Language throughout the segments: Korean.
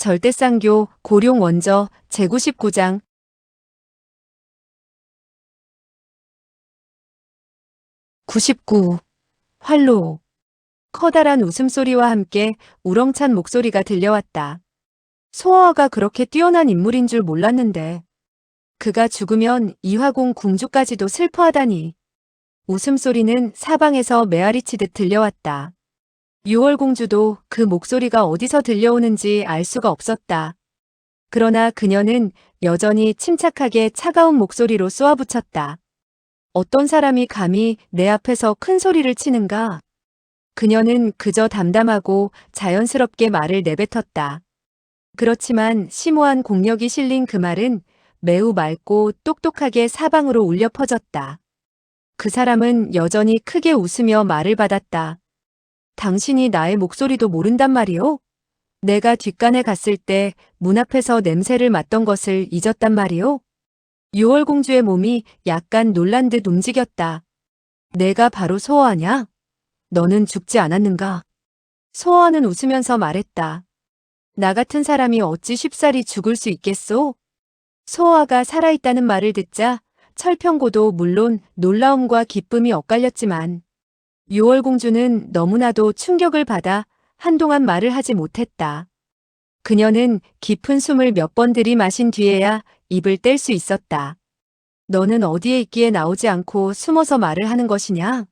절대쌍교 고룡 원저 제99장 99. 활로. 커다란 웃음소리와 함께 우렁찬 목소리가 들려왔다. 소어가 그렇게 뛰어난 인물인 줄 몰랐는데 그가 죽으면 이화궁 궁주까지도 슬퍼하다니. 웃음소리는 사방에서 메아리치듯 들려왔다. 유월공주도 그 목소리가 어디서 들려오는지 알 수가 없었다. 그러나 그녀는 여전히 침착하게 차가운 목소리로 쏘아붙였다. 어떤 사람이 감히 내 앞에서 큰 소리를 치는가? 그녀는 그저 담담하고 자연스럽게 말을 내뱉었다. 그렇지만 심오한 공력이 실린 그 말은 매우 맑고 똑똑하게 사방으로 울려 퍼졌다. 그 사람은 여전히 크게 웃으며 말을 받았다. 당신이 나의 목소리도 모른단 말이오? 내가 뒷간에 갔을 때 문 앞에서 냄새를 맡던 것을 잊었단 말이오? 유월공주의 몸이 약간 놀란 듯 움직였다. 내가 바로 소어아냐? 너는 죽지 않았는가? 소어아는 웃으면서 말했다. 나 같은 사람이 어찌 쉽사리 죽을 수 있겠소? 소어아가 살아있다는 말을 듣자 철평고도 물론 놀라움과 기쁨이 엇갈렸지만 유월공주는 너무나도 충격을 받아 한동안 말을 하지 못했다. 그녀는 깊은 숨을 몇 번 들이마신 뒤에야 입을 뗄 수 있었다. 너는 어디에 있기에 나오지 않고 숨어서 말을 하는 것이냐?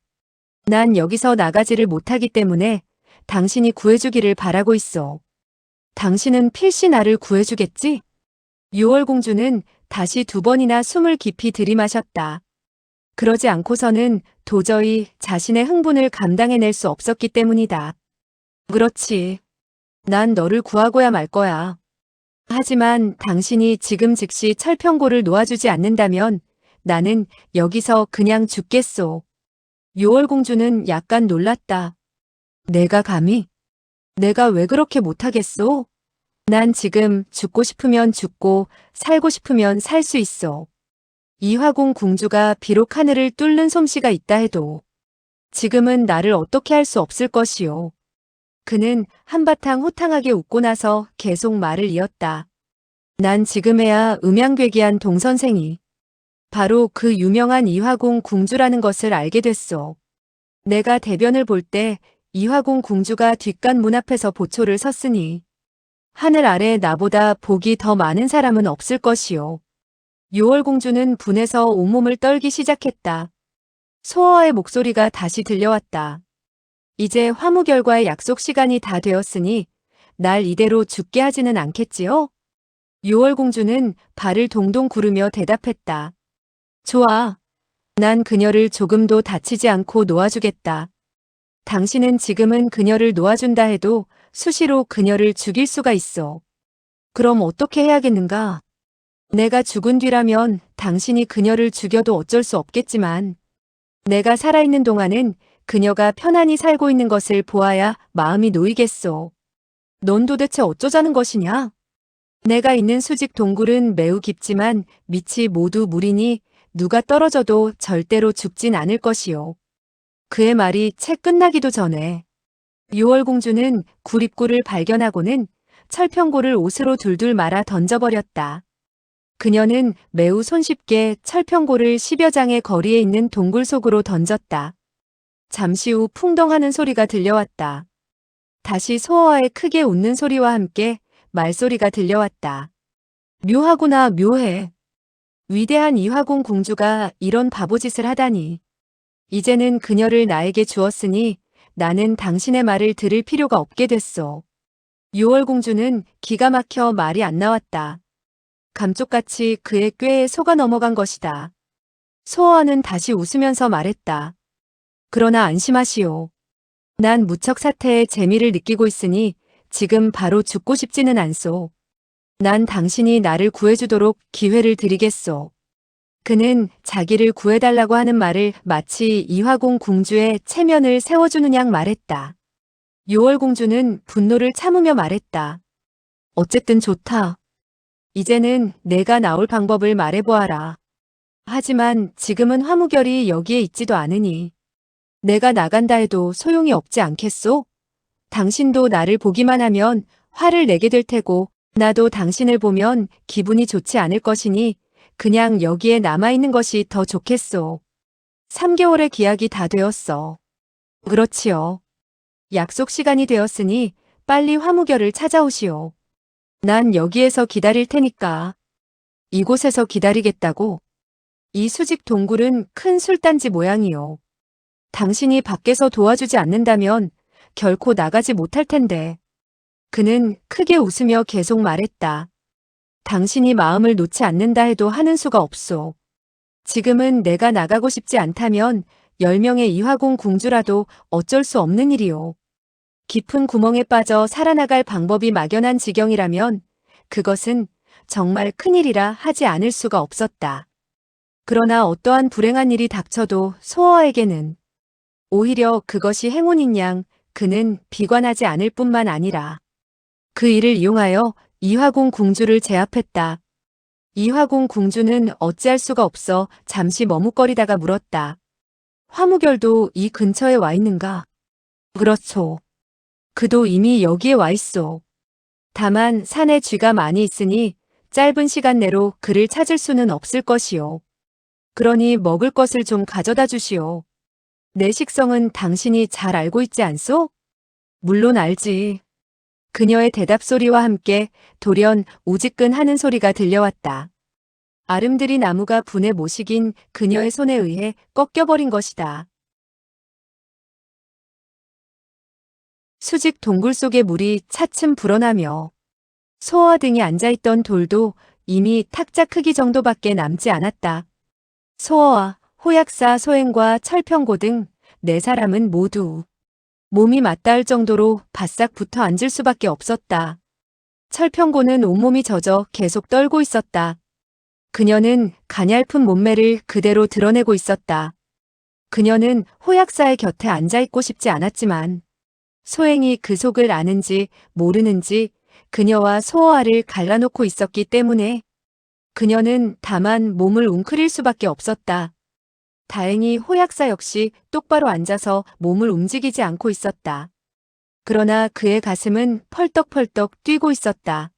난 여기서 나가지를 못하기 때문에 당신이 구해주기를 바라고 있어. 당신은 필시 나를 구해주겠지? 유월공주는 다시 2번이나 숨을 깊이 들이마셨다. 그러지 않고서는 도저히 자신의 흥분을 감당해낼 수 없었기 때문이다. 그렇지. 난 너를 구하고야 말 거야. 하지만 당신이 지금 즉시 철평고를 놓아주지 않는다면 나는 여기서 그냥 죽겠소. 유월공주는 약간 놀랐다. 내가 감히? 내가 왜 그렇게 못하겠소? 난 지금 죽고 싶으면 죽고 살고 싶으면 살 수 있어. 이화궁 궁주가 비록 하늘을 뚫는 솜씨가 있다 해도 지금은 나를 어떻게 할 수 없을 것이오. 그는 한바탕 호탕하게 웃고 나서 계속 말을 이었다. 난 지금에야 음양괴기한 동선생이 바로 그 유명한 이화궁 궁주라는 것을 알게 됐소. 내가 대변을 볼 때 이화궁 궁주가 뒷간 문 앞에서 보초를 섰으니 하늘 아래 나보다 복이 더 많은 사람은 없을 것이오. 유월공주는 분해서 온몸을 떨기 시작했다. 소어의 목소리가 다시 들려왔다. 이제 화무결과의 약속 시간이 다 되었으니 날 이대로 죽게 하지는 않겠지요? 유월공주는 발을 동동 구르며 대답했다. 좋아. 난 그녀를 조금도 다치지 않고 놓아주겠다. 당신은 지금은 그녀를 놓아준다 해도 수시로 그녀를 죽일 수가 있어. 그럼 어떻게 해야겠는가? 내가 죽은 뒤라면 당신이 그녀를 죽여도 어쩔 수 없겠지만 내가 살아있는 동안은 그녀가 편안히 살고 있는 것을 보아야 마음이 놓이겠소. 넌 도대체 어쩌자는 것이냐? 내가 있는 수직 동굴은 매우 깊지만 밑이 모두 물이니 누가 떨어져도 절대로 죽진 않을 것이오. 그의 말이 채 끝나기도 전에 유월공주는 굴입구를 발견하고는 철평고를 옷으로 둘둘 말아 던져버렸다. 그녀는 매우 손쉽게 철평고를 10여 장의 거리에 있는 동굴 속으로 던졌다. 잠시 후 풍덩하는 소리가 들려왔다. 다시 소어와의 크게 웃는 소리와 함께 말소리가 들려왔다. 묘하구나 묘해. 위대한 이화궁 궁주가 이런 바보짓을 하다니. 이제는 그녀를 나에게 주었으니 나는 당신의 말을 들을 필요가 없게 됐소. 유월공주는 기가 막혀 말이 안 나왔다. 감쪽같이 그의 꾀에 속아 넘어간 것이다. 소어와는 다시 웃으면서 말했다. 그러나 안심하시오. 난 무척 사태의 재미를 느끼고 있으니 지금 바로 죽고 싶지는 않소. 난 당신이 나를 구해주도록 기회를 드리겠소. 그는 자기를 구해달라고 하는 말을 마치 이화궁 궁주의 체면을 세워주는 양 말했다. 유월공주는 분노를 참으며 말했다. 어쨌든 좋다. 이제는 내가 나올 방법을 말해보아라. 하지만 지금은 화무결이 여기에 있지도 않으니 내가 나간다 해도 소용이 없지 않겠소? 당신도 나를 보기만 하면 화를 내게 될 테고 나도 당신을 보면 기분이 좋지 않을 것이니 그냥 여기에 남아있는 것이 더 좋겠소. 3개월의 기약이 다 되었어. 그렇지요. 약속 시간이 되었으니 빨리 화무결을 찾아오시오. 난 여기에서 기다릴 테니까. 이곳에서 기다리겠다고? 이 수직 동굴은 큰 술단지 모양이요. 당신이 밖에서 도와주지 않는다면 결코 나가지 못할 텐데. 그는 크게 웃으며 계속 말했다. 당신이 마음을 놓지 않는다 해도 하는 수가 없소. 지금은 내가 나가고 싶지 않다면 10명의 이화궁 궁주라도 어쩔 수 없는 일이오. 깊은 구멍에 빠져 살아나갈 방법이 막연한 지경이라면 그것은 정말 큰일이라 하지 않을 수가 없었다. 그러나 어떠한 불행한 일이 닥쳐도 소어에게는 오히려 그것이 행운인 양 그는 비관하지 않을 뿐만 아니라 그 일을 이용하여 이화궁 궁주를 제압했다. 이화궁 궁주는 어찌할 수가 없어 잠시 머뭇거리다가 물었다. 화무결도 이 근처에 와 있는가? 그렇소. 그도 이미 여기에 와 있소. 다만 산에 쥐가 많이 있으니 짧은 시간 내로 그를 찾을 수는 없을 것이오. 그러니 먹을 것을 좀 가져다 주시오. 내 식성은 당신이 잘 알고 있지 않소? 물론 알지. 그녀의 대답 소리와 함께 돌연 우지끈하는 소리가 들려왔다. 아름드리 나무가 분에 모시긴 그녀의 손에 의해 꺾여버린 것이다. 수직 동굴 속의 물이 차츰 불어나며 소와 등이 앉아있던 돌도 이미 탁자 크기 정도밖에 남지 않았다. 소어와 호약사 소행과 철평고 등 4사람은 모두 몸이 맞닿을 정도로 바싹 붙어 앉을 수밖에 없었다. 철평고는 온몸이 젖어 계속 떨고 있었다. 그녀는 가냘픈 몸매를 그대로 드러내고 있었다. 그녀는 호약사의 곁에 앉아있고 싶지 않았지만 소행이 그 속을 아는지 모르는지 그녀와 소어아를 갈라놓고 있었기 때문에 그녀는 다만 몸을 웅크릴 수밖에 없었다. 다행히 호약사 역시 똑바로 앉아서 몸을 움직이지 않고 있었다. 그러나 그의 가슴은 펄떡펄떡 뛰고 있었다.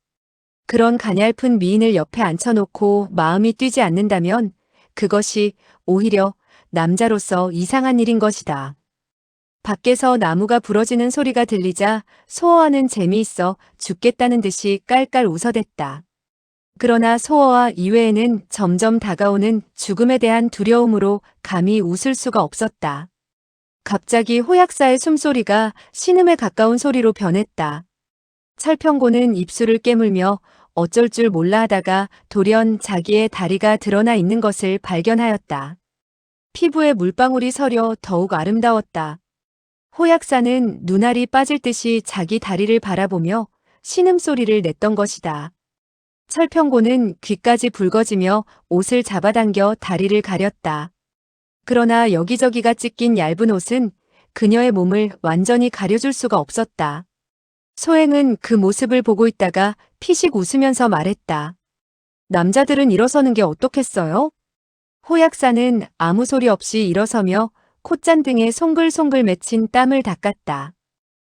그런 가냘픈 미인을 옆에 앉혀놓고 마음이 뛰지 않는다면 그것이 오히려 남자로서 이상한 일인 것이다. 밖에서 나무가 부러지는 소리가 들리자 소어아는 재미있어 죽겠다는 듯이 깔깔 웃어댔다. 그러나 소어아 이외에는 점점 다가오는 죽음에 대한 두려움으로 감히 웃을 수가 없었다. 갑자기 호약사의 숨소리가 신음에 가까운 소리로 변했다. 철평고는 입술을 깨물며 어쩔 줄 몰라 하다가 돌연 자기의 다리가 드러나 있는 것을 발견하였다. 피부에 물방울이 서려 더욱 아름다웠다. 호약사는 눈알이 빠질 듯이 자기 다리를 바라보며 신음소리를 냈던 것이다. 철평고는 귀까지 붉어지며 옷을 잡아당겨 다리를 가렸다. 그러나 여기저기가 찢긴 얇은 옷은 그녀의 몸을 완전히 가려줄 수가 없었다. 소행은 그 모습을 보고 있다가 피식 웃으면서 말했다. 남자들은 일어서는 게 어떻겠어요? 호약사는 아무 소리 없이 일어서며 콧잔등에 송글송글 맺힌 땀을 닦았다.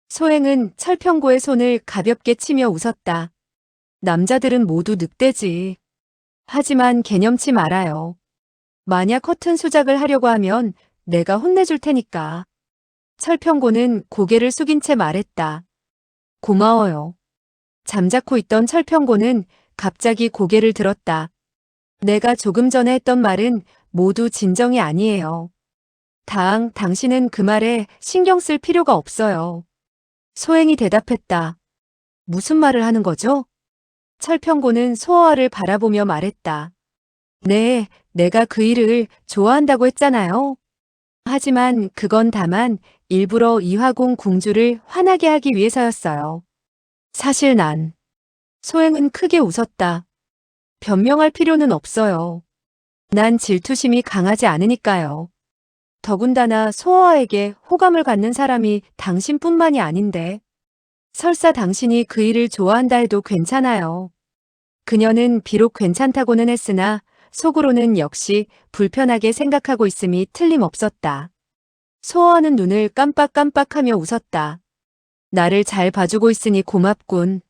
소행은 철평고의 손을 가볍게 치며 웃었다. 남자들은 모두 늑대지. 하지만 개념치 말아요. 만약 커튼 수작을 하려고 하면 내가 혼내줄 테니까. 철평고는 고개를 숙인 채 말했다. 고마워요. 잠자코 있던 철평고는 갑자기 고개를 들었다. 내가 조금 전에 했던 말은 모두 진정이 아니에요. 당신은 그 말에 신경 쓸 필요가 없어요. 소행이 대답했다. 무슨 말을 하는 거죠? 철평고는 소어아를 바라보며 말했다. 네, 내가 그 일을 좋아한다고 했잖아요. 하지만 그건 다만 일부러 이화궁 궁주를 화나게 하기 위해서였어요. 사실 난. 소행은 크게 웃었다. 변명할 필요는 없어요. 난 질투심이 강하지 않으니까요. 더군다나 소어아에게 호감을 갖는 사람이 당신뿐만이 아닌데. 설사 당신이 그 일을 좋아한다 해도 괜찮아요. 그녀는 비록 괜찮다고는 했으나 속으로는 역시 불편하게 생각하고 있음이 틀림없었다. 소어아는 눈을 깜빡깜빡하며 웃었다. 나를 잘 봐주고 있으니 고맙군.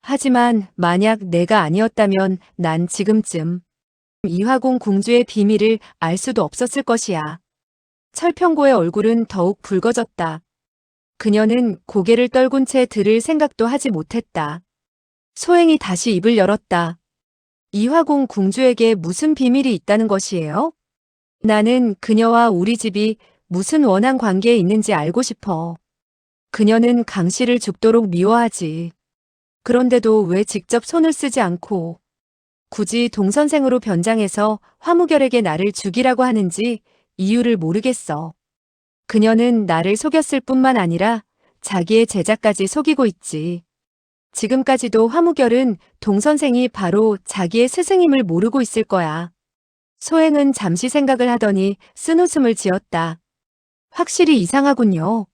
하지만 만약 내가 아니었다면 난 지금쯤 이화공 공주의 비밀을 알 수도 없었을 것이야. 철평고의 얼굴은 더욱 붉어졌다. 그녀는 고개를 떨군 채 들을 생각도 하지 못했다. 소행이 다시 입을 열었다. 이화공 공주에게 무슨 비밀이 있다는 것이에요? 나는 그녀와 우리 집이 무슨 원한 관계에 있는지 알고 싶어. 그녀는 강 씨를 죽도록 미워하지. 그런데도 왜 직접 손을 쓰지 않고 굳이 동선생으로 변장해서 화무결에게 나를 죽이라고 하는지 이유를 모르겠어. 그녀는 나를 속였을 뿐만 아니라 자기의 제자까지 속이고 있지. 지금까지도 화무결은 동선생이 바로 자기의 스승임을 모르고 있을 거야. 소행은 잠시 생각을 하더니 쓴웃음을 지었다. 확실히 이상하군요.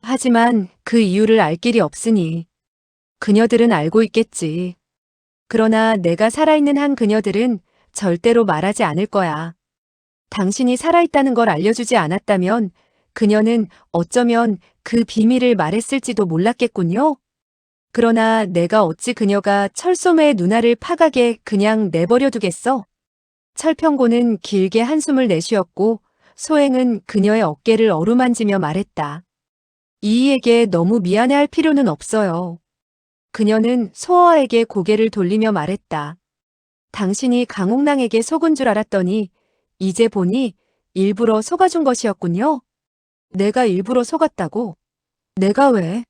하지만 그 이유를 알 길이 없으니 그녀들은 알고 있겠지. 그러나 내가 살아있는 한 그녀들은 절대로 말하지 않을 거야. 당신이 살아있다는 걸 알려주지 않았다면 그녀는 어쩌면 그 비밀을 말했을지도 몰랐겠군요. 그러나 내가 어찌 그녀가 철소매의 누나를 파가게 그냥 내버려 두겠어? 철평고는 길게 한숨을 내쉬었고 소행은 그녀의 어깨를 어루만지며 말했다. 이이에게 너무 미안해할 필요는 없어요. 그녀는 소어에게 고개를 돌리며 말했다. 당신이 강옥랑에게 속은 줄 알았더니 이제 보니 일부러 속아준 것이었군요. 내가 일부러 속았다고? 내가 왜?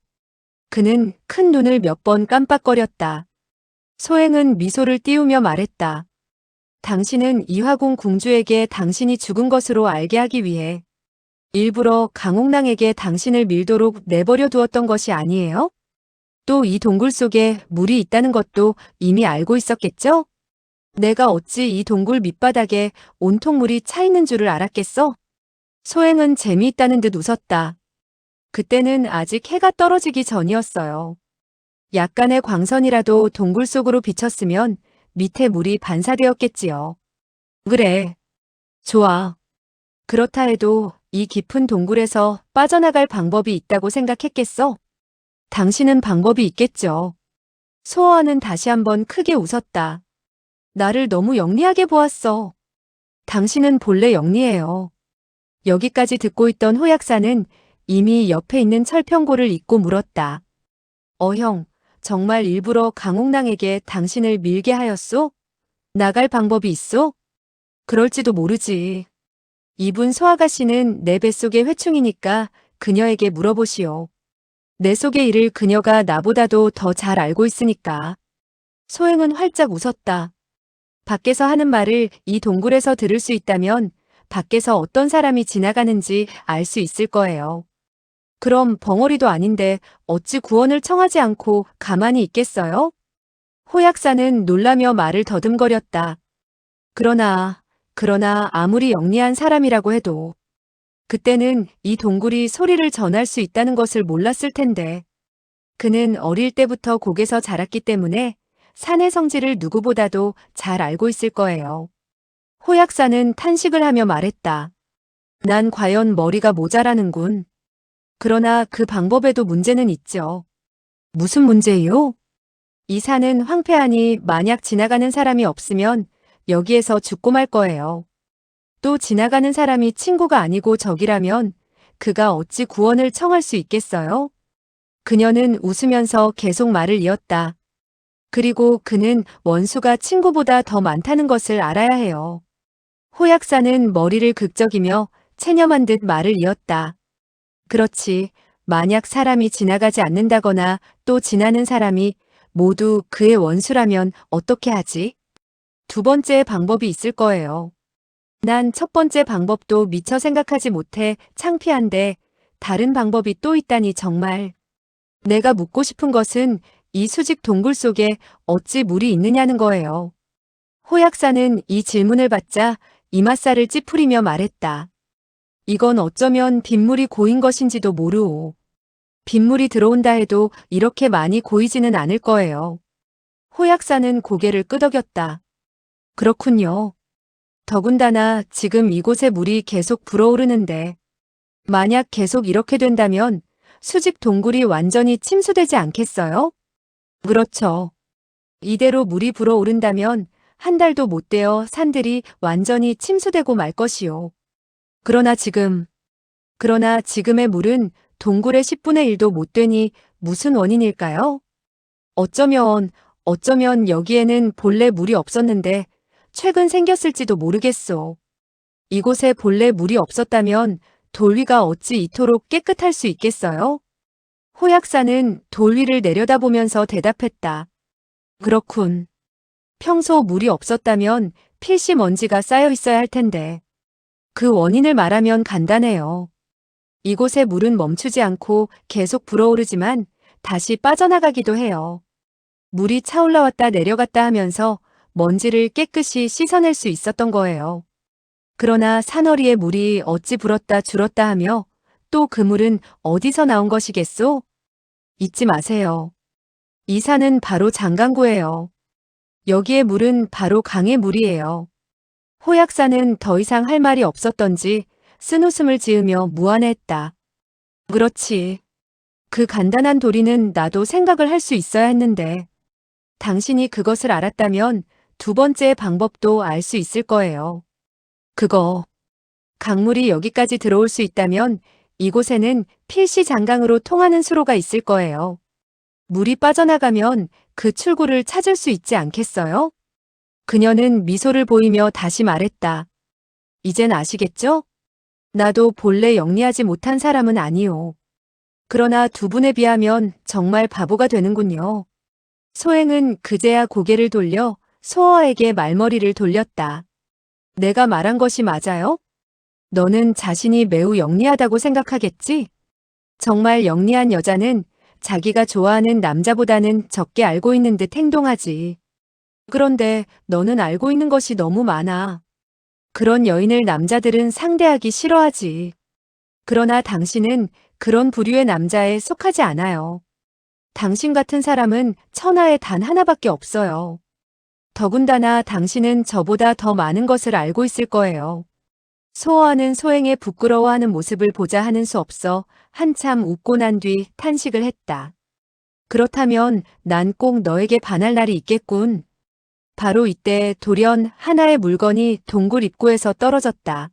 그는 큰 눈을 몇 번 깜빡거렸다. 소행은 미소를 띄우며 말했다. 당신은 이화공 공주에게 당신이 죽은 것으로 알게 하기 위해 일부러 강옥랑에게 당신을 밀도록 내버려 두었던 것이 아니에요? 또 이 동굴 속에 물이 있다는 것도 이미 알고 있었겠죠? 내가 어찌 이 동굴 밑바닥에 온통 물이 차 있는 줄을 알았겠어? 소행은 재미있다는 듯 웃었다. 그때는 아직 해가 떨어지기 전이었어요. 약간의 광선이라도 동굴 속으로 비쳤으면 밑에 물이 반사되었겠지요. 그래. 좋아. 그렇다 해도 이 깊은 동굴에서 빠져나갈 방법이 있다고 생각했겠어? 당신은 방법이 있겠죠. 소어는 다시 한번 크게 웃었다. 나를 너무 영리하게 보았어. 당신은 본래 영리해요. 여기까지 듣고 있던 호약사는 이미 옆에 있는 철평고를 잊고 물었다. 형, 정말 일부러 강옥랑에게 당신을 밀게 하였소? 나갈 방법이 있소? 그럴지도 모르지. 이분 소아가씨는 내 뱃속의 회충이니까 그녀에게 물어보시오. 내 속의 일을 그녀가 나보다도 더 잘 알고 있으니까. 소행은 활짝 웃었다. 밖에서 하는 말을 이 동굴에서 들을 수 있다면 밖에서 어떤 사람이 지나가는지 알 수 있을 거예요. 그럼 벙어리도 아닌데 어찌 구원을 청하지 않고 가만히 있겠어요? 호약사는 놀라며 말을 더듬거렸다. 그러나 아무리 영리한 사람이라고 해도 그때는 이 동굴이 소리를 전할 수 있다는 것을 몰랐을 텐데 그는 어릴 때부터 곡에서 자랐기 때문에 산의 성질을 누구보다도 잘 알고 있을 거예요. 호약사는 탄식을 하며 말했다. 난 과연 머리가 모자라는군. 그러나 그 방법에도 문제는 있죠. 무슨 문제요? 이 산은 황폐하니 만약 지나가는 사람이 없으면 여기에서 죽고 말 거예요. 또 지나가는 사람이 친구가 아니고 적이라면 그가 어찌 구원을 청할 수 있겠어요? 그녀는 웃으면서 계속 말을 이었다. 그리고 그는 원수가 친구보다 더 많다는 것을 알아야 해요. 호약사는 머리를 극적이며 체념한 듯 말을 이었다. 그렇지. 만약 사람이 지나가지 않는다거나 또 지나는 사람이 모두 그의 원수라면 어떻게 하지? 두 번째 방법이 있을 거예요. 난 첫 번째 방법도 미처 생각하지 못해 창피한데 다른 방법이 또 있다니 정말. 내가 묻고 싶은 것은 이 수직 동굴 속에 어찌 물이 있느냐는 거예요. 호약사는 이 질문을 받자 이맛살을 찌푸리며 말했다. 이건 어쩌면 빗물이 고인 것인지도 모르오. 빗물이 들어온다 해도 이렇게 많이 고이지는 않을 거예요. 호약사는 고개를 끄덕였다. 그렇군요. 더군다나 지금 이곳에 물이 계속 불어오르는데 만약 계속 이렇게 된다면 수직 동굴이 완전히 침수되지 않겠어요? 그렇죠. 이대로 물이 불어오른다면 한 달도 못 되어 산들이 완전히 침수되고 말 것이요. 그러나 지금, 그러나 지금의 물은 동굴의 10분의 1도 못 되니 무슨 원인일까요? 어쩌면 여기에는 본래 물이 없었는데 최근 생겼을지도 모르겠소. 이곳에 본래 물이 없었다면 돌 위가 어찌 이토록 깨끗할 수 있겠어요? 호약사는 돌 위를 내려다보면서 대답했다. 그렇군. 평소 물이 없었다면 필시 먼지가 쌓여 있어야 할 텐데. 그 원인을 말하면 간단해요. 이곳의 물은 멈추지 않고 계속 불어오르지만 다시 빠져나가기도 해요. 물이 차올라왔다 내려갔다 하면서 먼지를 깨끗이 씻어낼 수 있었던 거예요. 그러나 산허리의 물이 어찌 불었다 줄었다 하며 또 그 물은 어디서 나온 것이겠소? 잊지 마세요. 이 산은 바로 장강구예요. 여기의 물은 바로 강의 물이에요. 호약사는 더 이상 할 말이 없었던지 쓴웃음을 지으며 무안해했다. 그렇지. 그 간단한 도리는 나도 생각을 할 수 있어야 했는데 당신이 그것을 알았다면 두 번째 방법도 알 수 있을 거예요. 그거. 강물이 여기까지 들어올 수 있다면 이곳에는 필시 장강으로 통하는 수로가 있을 거예요. 물이 빠져나가면 그 출구를 찾을 수 있지 않겠어요? 그녀는 미소를 보이며 다시 말했다. 이젠 아시겠죠? 나도 본래 영리하지 못한 사람은 아니오. 그러나 두 분에 비하면 정말 바보가 되는군요. 소행은 그제야 고개를 돌려 소어에게 말머리를 돌렸다. 내가 말한 것이 맞아요? 너는 자신이 매우 영리하다고 생각하겠지? 정말 영리한 여자는 자기가 좋아하는 남자보다는 적게 알고 있는 듯 행동하지. 그런데 너는 알고 있는 것이 너무 많아. 그런 여인을 남자들은 상대하기 싫어하지. 그러나 당신은 그런 부류의 남자에 속하지 않아요. 당신 같은 사람은 천하에 단 하나밖에 없어요. 더군다나 당신은 저보다 더 많은 것을 알고 있을 거예요. 소어하는 소행의 부끄러워하는 모습을 보자 하는 수 없어 한참 웃고 난 뒤 탄식을 했다. 그렇다면 난 꼭 너에게 반할 날이 있겠군. 바로 이때 돌연 하나의 물건이 동굴 입구에서 떨어졌다.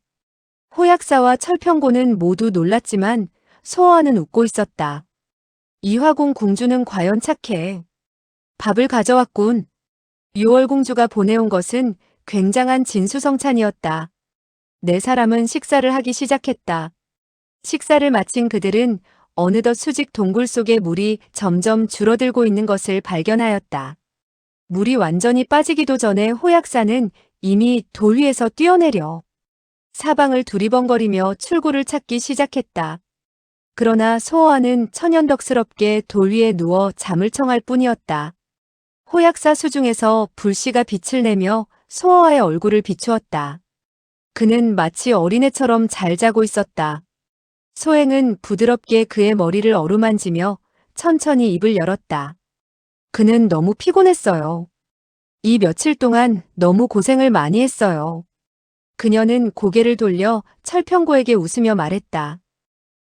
호약사와 철평고는 모두 놀랐지만 소어하는 웃고 있었다. 이화궁 공주는 과연 착해. 밥을 가져왔군. 6월 공주가 보내온 것은 굉장한 진수성찬이었다. 네 사람은 식사를 하기 시작했다. 식사를 마친 그들은 어느덧 수직 동굴 속의 물이 점점 줄어들고 있는 것을 발견하였다. 물이 완전히 빠지기도 전에 호약사는 이미 돌 위에서 뛰어내려 사방을 두리번거리며 출구를 찾기 시작했다. 그러나 소어아는 천연덕스럽게 돌 위에 누워 잠을 청할 뿐이었다. 호약사 수중에서 불씨가 빛을 내며 소어아의 얼굴을 비추었다. 그는 마치 어린애처럼 잘 자고 있었다. 소행은 부드럽게 그의 머리를 어루만지며 천천히 입을 열었다. 그는 너무 피곤했어요. 이 며칠 동안 너무 고생을 많이 했어요. 그녀는 고개를 돌려 철평고에게 웃으며 말했다.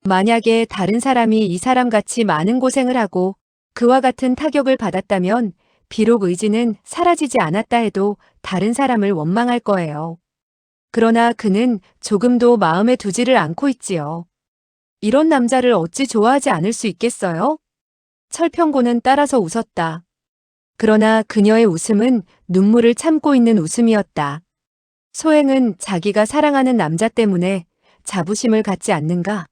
만약에 다른 사람이 이 사람같이 많은 고생을 하고 그와 같은 타격을 받았다면 비록 의지는 사라지지 않았다 해도 다른 사람을 원망할 거예요. 그러나 그는 조금도 마음에 두지를 않고 있지요. 이런 남자를 어찌 좋아하지 않을 수 있겠어요? 철평고는 따라서 웃었다. 그러나 그녀의 웃음은 눈물을 참고 있는 웃음이었다. 소행은 자기가 사랑하는 남자 때문에 자부심을 갖지 않는가?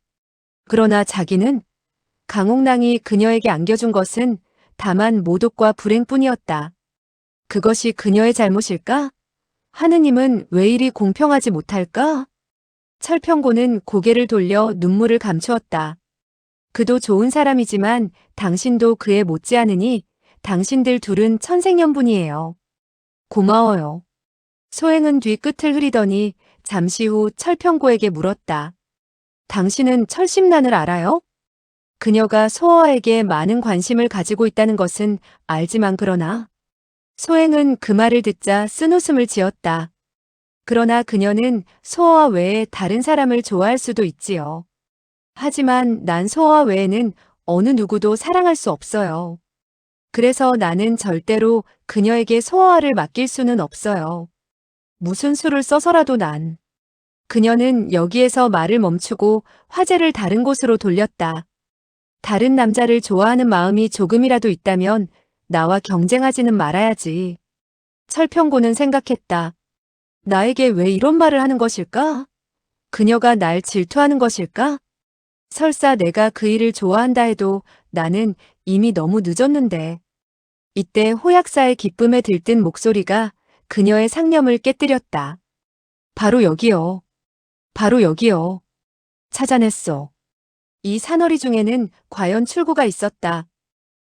그러나 자기는 강옥랑이 그녀에게 안겨준 것은 다만 모독과 불행뿐이었다. 그것이 그녀의 잘못일까? 하느님은 왜 이리 공평하지 못할까? 철평고는 고개를 돌려 눈물을 감추었다. 그도 좋은 사람이지만 당신도 그에 못지않으니 당신들 둘은 천생연분이에요. 고마워요. 소행은 뒤끝을 흐리더니 잠시 후 철평고에게 물었다. 당신은 철심란을 알아요? 그녀가 소어에게 많은 관심을 가지고 있다는 것은 알지만 그러나 소행은 그 말을 듣자 쓴웃음을 지었다. 그러나 그녀는 소어와 외에 다른 사람을 좋아할 수도 있지요. 하지만 난 소어와 외에는 어느 누구도 사랑할 수 없어요. 그래서 나는 절대로 그녀에게 소아를 맡길 수는 없어요. 무슨 수를 써서라도 난. 그녀는 여기에서 말을 멈추고 화제를 다른 곳으로 돌렸다. 다른 남자를 좋아하는 마음이 조금이라도 있다면 나와 경쟁하지는 말아야지. 철평고는 생각했다. 나에게 왜 이런 말을 하는 것일까? 그녀가 날 질투하는 것일까? 설사 내가 그 일을 좋아한다 해도 나는 이미 너무 늦었는데. 이때 호약사의 기쁨에 들뜬 목소리가 그녀의 상념을 깨뜨렸다. 바로 여기요. 바로 여기요. 찾아냈어. 이 산허리 중에는 과연 출구가 있었다.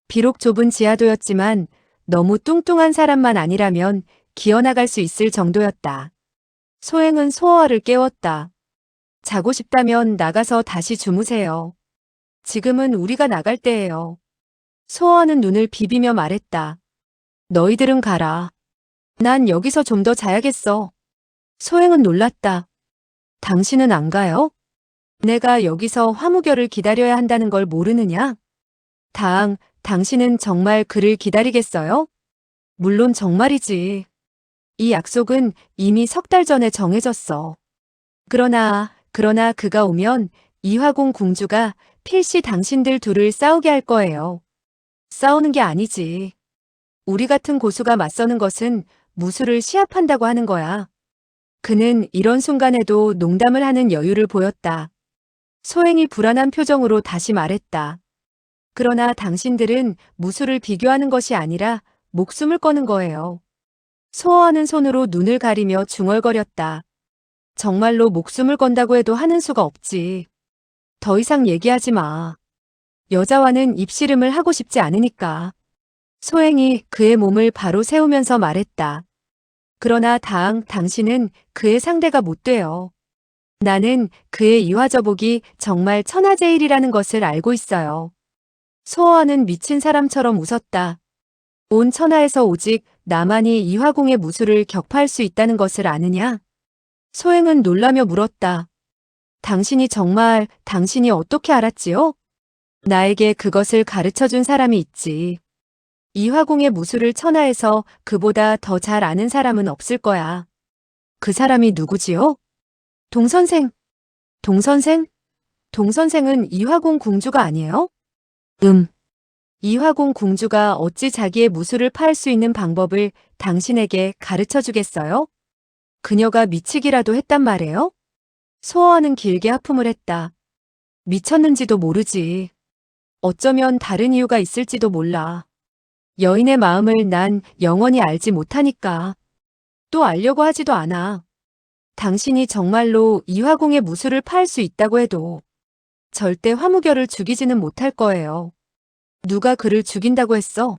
비록 좁은 지하도였지만 너무 뚱뚱한 사람만 아니라면 기어나갈 수 있을 정도였다. 소행은 소어를 깨웠다. 자고 싶다면 나가서 다시 주무세요. 지금은 우리가 나갈 때예요. 소어는 눈을 비비며 말했다. 너희들은 가라. 난 여기서 좀 더 자야겠어. 소행은 놀랐다. 당신은 안 가요? 내가 여기서 화무결을 기다려야 한다는 걸 모르느냐? 당신은 정말 그를 기다리겠어요? 물론 정말이지. 이 약속은 이미 3달 전에 정해졌어. 그러나 그가 오면 이화공 궁주가 필시 당신들 둘을 싸우게 할 거예요. 싸우는 게 아니지. 우리 같은 고수가 맞서는 것은 무술을 시합한다고 하는 거야. 그는 이런 순간에도 농담을 하는 여유를 보였다. 소행이 불안한 표정으로 다시 말했다. 그러나 당신들은 무술을 비교하는 것이 아니라 목숨을 거는 거예요. 소어하는 손으로 눈을 가리며 중얼거렸다. 정말로 목숨을 건다고 해도 하는 수가 없지. 더 이상 얘기하지 마. 여자와는 입씨름을 하고 싶지 않으니까. 소행이 그의 몸을 바로 세우면서 말했다. 그러나 당신은 그의 상대가 못 돼요. 나는 그의 이화저복이 정말 천하제일이라는 것을 알고 있어요. 소어하는 미친 사람처럼 웃었다. 온 천하에서 오직 나만이 이화공의 무술을 격파할 수 있다는 것을 아느냐? 소행은 놀라며 물었다. 당신이 어떻게 알았지요? 나에게 그것을 가르쳐준 사람이 있지. 이화공의 무술을 천하에서 그보다 더 잘 아는 사람은 없을 거야. 그 사람이 누구지요? 동선생. 동선생? 동선생은 이화공 궁주가 아니에요? 이화공 궁주가 어찌 자기의 무술을 파할 수 있는 방법을 당신에게 가르쳐 주겠어요? 그녀가 미치기라도 했단 말이에요? 소어하는 길게 하품을 했다. 미쳤는지도 모르지. 어쩌면 다른 이유가 있을지도 몰라. 여인의 마음을 난 영원히 알지 못하니까. 또 알려고 하지도 않아. 당신이 정말로 이화공의 무술을 파할 수 있다고 해도 절대 화무결을 죽이지는 못할 거예요. 누가 그를 죽인다고 했어?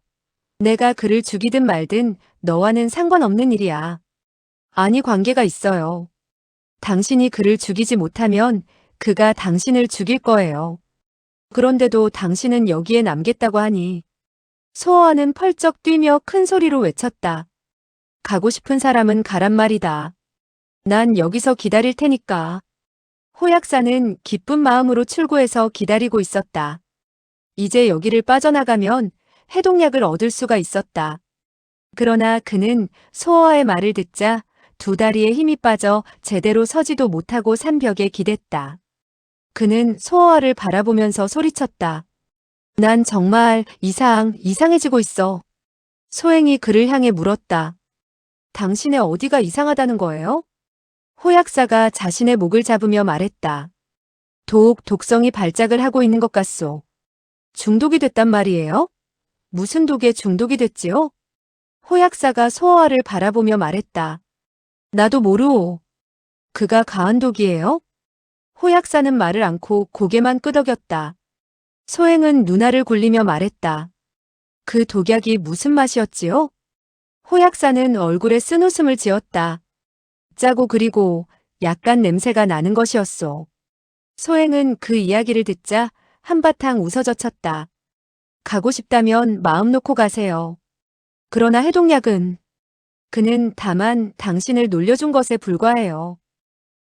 내가 그를 죽이든 말든 너와는 상관없는 일이야. 아니, 관계가 있어요. 당신이 그를 죽이지 못하면 그가 당신을 죽일 거예요. 그런데도 당신은 여기에 남겠다고 하니. 소어하는 펄쩍 뛰며 큰 소리로 외쳤다. 가고 싶은 사람은 가란 말이다. 난 여기서 기다릴 테니까. 호약사는 기쁜 마음으로 출구에서 기다리고 있었다. 이제 여기를 빠져나가면 해독약을 얻을 수가 있었다. 그러나 그는 소어의 말을 듣자 두 다리에 힘이 빠져 제대로 서지도 못하고 산 벽에 기댔다. 그는 소어를 바라보면서 소리쳤다. 난 정말 이상해지고 있어. 소행이 그를 향해 물었다. 당신의 어디가 이상하다는 거예요? 호약사가 자신의 목을 잡으며 말했다. 독성이 발작을 하고 있는 것 같소. 중독이 됐단 말이에요? 무슨 독에 중독이 됐지요? 호약사가 소어아를 바라보며 말했다. 나도 모르오. 그가 가한 독이에요? 호약사는 말을 않고 고개만 끄덕였다. 소행은 눈알을 굴리며 말했다. 그 독약이 무슨 맛이었지요? 호약사는 얼굴에 쓴웃음을 지었다. 짜고 그리고 약간 냄새가 나는 것이었소. 소행은 그 이야기를 듣자 한바탕 웃어젖혔다. 가고 싶다면 마음 놓고 가세요. 그러나 해독약은 그는 다만 당신을 놀려준 것에 불과해요.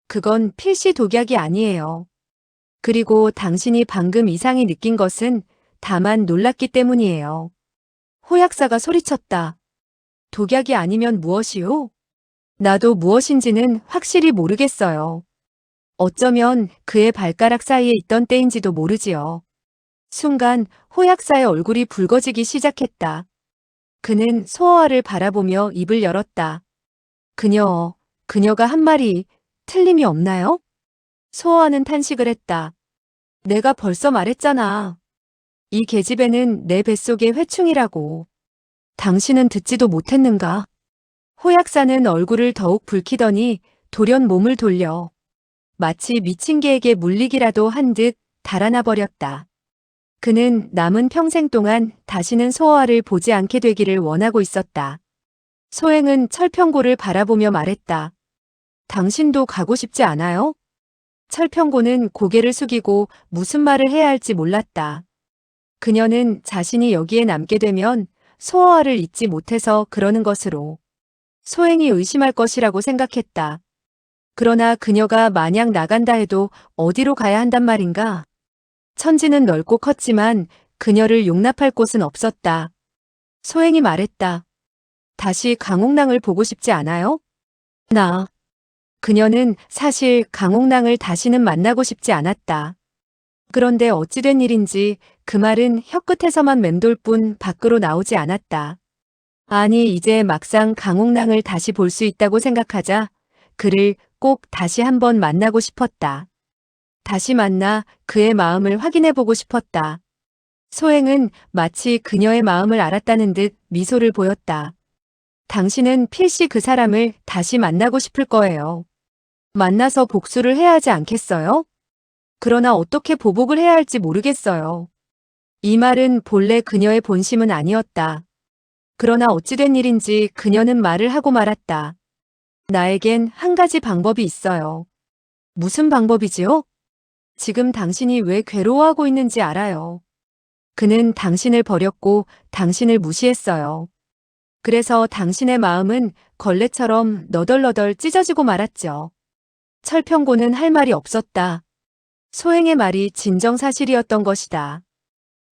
그건 필시 독약이 아니에요. 그리고 당신이 방금 이상히 느낀 것은 다만 놀랐기 때문이에요. 호약사가 소리쳤다. 독약이 아니면 무엇이오? 나도 무엇인지는 확실히 모르겠어요. 어쩌면 그의 발가락 사이에 있던 때인지도 모르지요. 순간 호약사의 얼굴이 붉어지기 시작했다. 그는 소어아를 바라보며 입을 열었다. 그녀가 한 말이 틀림이 없나요? 소어아는 탄식을 했다. 내가 벌써 말했잖아. 이 계집애는 내 뱃속의 회충이라고. 당신은 듣지도 못했는가? 호약사는 얼굴을 더욱 붉히더니 돌연 몸을 돌려 마치 미친 개에게 물리기라도 한 듯 달아나 버렸다. 그는 남은 평생 동안 다시는 소어아를 보지 않게 되기를 원하고 있었다. 소행은 철평고를 바라보며 말했다. 당신도 가고 싶지 않아요? 철평고는 고개를 숙이고 무슨 말을 해야 할지 몰랐다. 그녀는 자신이 여기에 남게 되면 소어아를 잊지 못해서 그러는 것으로 소행이 의심할 것이라고 생각했다. 그러나 그녀가 만약 나간다 해도 어디로 가야 한단 말인가? 천지는 넓고 컸지만 그녀를 용납할 곳은 없었다. 소행이 말했다. 다시 강옥랑을 보고 싶지 않아요? 그녀는 사실 강옥랑을 다시는 만나고 싶지 않았다. 그런데 어찌된 일인지 그 말은 혀끝에서만 맴돌 뿐 밖으로 나오지 않았다. 아니, 이제 막상 강옥랑을 다시 볼 수 있다고 생각하자 그를 꼭 다시 한번 만나고 싶었다. 다시 만나 그의 마음을 확인해보고 싶었다. 소행은 마치 그녀의 마음을 알았다는 듯 미소를 보였다. 당신은 필시 그 사람을 다시 만나고 싶을 거예요. 만나서 복수를 해야 하지 않겠어요? 그러나 어떻게 보복을 해야 할지 모르겠어요. 이 말은 본래 그녀의 본심은 아니었다. 그러나 어찌된 일인지 그녀는 말을 하고 말았다. 나에겐 한 가지 방법이 있어요. 무슨 방법이지요? 지금 당신이 왜 괴로워하고 있는지 알아요. 그는 당신을 버렸고 당신을 무시했어요. 그래서 당신의 마음은 걸레처럼 너덜너덜 찢어지고 말았죠. 철평고는 할 말이 없었다. 소행의 말이 진정사실이었던 것이다.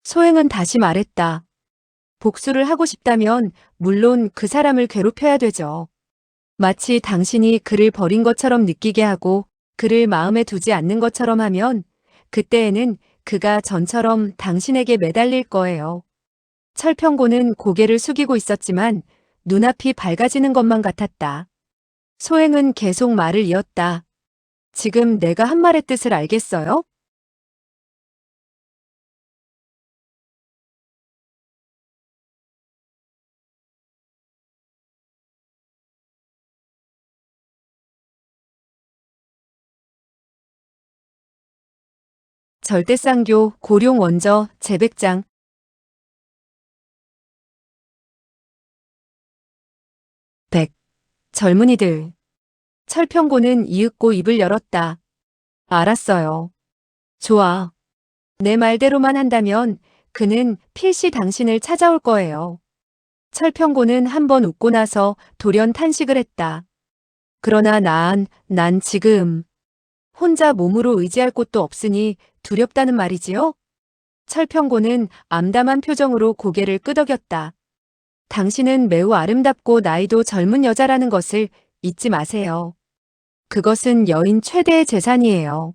소행은 다시 말했다. 복수를 하고 싶다면 물론 그 사람을 괴롭혀야 되죠. 마치 당신이 그를 버린 것처럼 느끼게 하고 그를 마음에 두지 않는 것처럼 하면 그때에는 그가 전처럼 당신에게 매달릴 거예요. 철평고는 고개를 숙이고 있었지만 눈앞이 밝아지는 것만 같았다. 소행은 계속 말을 이었다. 지금 내가 한 말의 뜻을 알겠어요? 절대쌍교, 고룡원저, 제백장. 젊은이들. 철평고는 이윽고 입을 열었다. 알았어요. 좋아. 내 말대로만 한다면 그는 필시 당신을 찾아올 거예요. 철평고는 한번 웃고 나서 돌연 탄식을 했다. 그러나 난 지금 혼자 몸으로 의지할 곳도 없으니 두렵다는 말이지요? 철평고는 암담한 표정으로 고개를 끄덕였다. 당신은 매우 아름답고 나이도 젊은 여자라는 것을 잊지 마세요. 그것은 여인 최대의 재산이에요.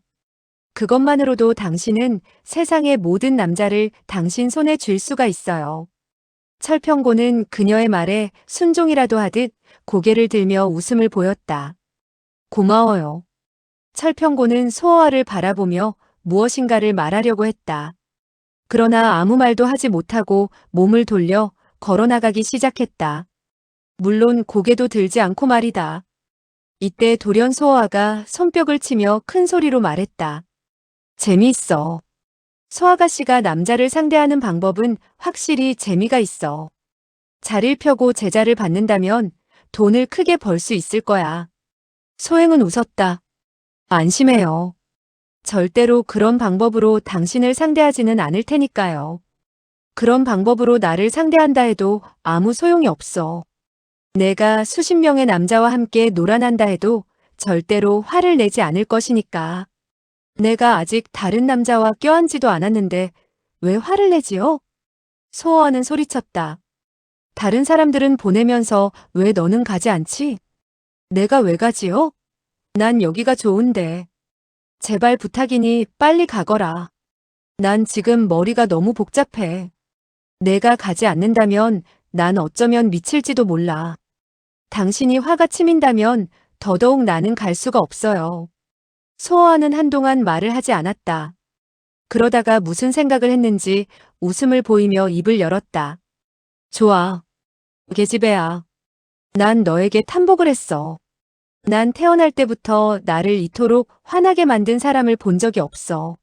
그것만으로도 당신은 세상의 모든 남자를 당신 손에 쥘 수가 있어요. 철평고는 그녀의 말에 순종이라도 하듯 고개를 들며 웃음을 보였다. 고마워요. 철평고는 소어아를 바라보며 무엇인가를 말하려고 했다. 그러나 아무 말도 하지 못하고 몸을 돌려 걸어나가기 시작했다. 물론 고개도 들지 않고 말이다. 이때 돌연 소어아가 손뼉을 치며 큰 소리로 말했다. 재미있어. 소아가씨가 남자를 상대하는 방법은 확실히 재미가 있어. 자리를 펴고 제자를 받는다면 돈을 크게 벌 수 있을 거야. 소행은 웃었다. 안심해요. 절대로 그런 방법으로 당신을 상대하지는 않을 테니까요. 그런 방법으로 나를 상대한다 해도 아무 소용이 없어. 내가 수십 명의 남자와 함께 놀아난다 해도 절대로 화를 내지 않을 것이니까. 내가 아직 다른 남자와 껴안지도 않았는데 왜 화를 내지요? 소어아는 소리쳤다. 다른 사람들은 보내면서 왜 너는 가지 않지? 내가 왜 가지요? 난 여기가 좋은데. 제발 부탁이니 빨리 가거라. 난 지금 머리가 너무 복잡해. 내가 가지 않는다면 난 어쩌면 미칠지도 몰라. 당신이 화가 치민다면 더더욱 나는 갈 수가 없어요. 소호아는 한동안 말을 하지 않았다. 그러다가 무슨 생각을 했는지 웃음을 보이며 입을 열었다. 좋아. 계집애야. 난 너에게 탐복을 했어. 난 태어날 때부터 나를 이토록 화나게 만든 사람을 본 적이 없어.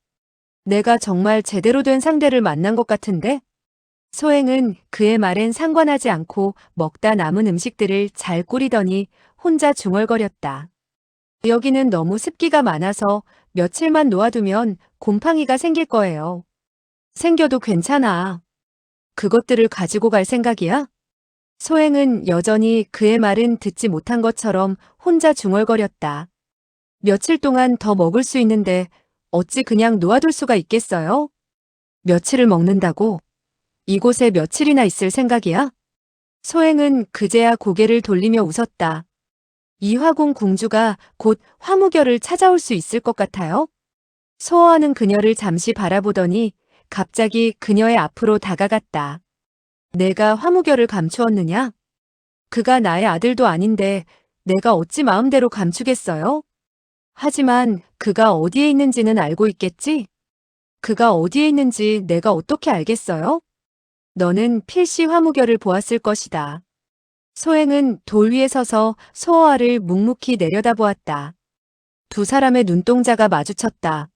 내가 정말 제대로 된 상대를 만난 것 같은데? 소행은 그의 말엔 상관하지 않고 먹다 남은 음식들을 잘 꾸리더니 혼자 중얼거렸다. 여기는 너무 습기가 많아서 며칠만 놓아두면 곰팡이가 생길 거예요. 생겨도 괜찮아. 그것들을 가지고 갈 생각이야? 소행은 여전히 그의 말은 듣지 못한 것처럼 혼자 중얼거렸다. 며칠 동안 더 먹을 수 있는데 어찌 그냥 놓아둘 수가 있겠어요? 며칠을 먹는다고? 이곳에 며칠이나 있을 생각이야? 소행은 그제야 고개를 돌리며 웃었다. 이 화공 공주가 곧 화무결을 찾아올 수 있을 것 같아요? 소호하는 그녀를 잠시 바라보더니 갑자기 그녀의 앞으로 다가갔다. 내가 화무결을 감추었느냐? 그가 나의 아들도 아닌데 내가 어찌 마음대로 감추겠어요? 하지만 그가 어디에 있는지는 알고 있겠지? 그가 어디에 있는지 내가 어떻게 알겠어요? 너는 필시 화무결을 보았을 것이다. 소행은 돌 위에 서서 소호아를 묵묵히 내려다보았다. 두 사람의 눈동자가 마주쳤다.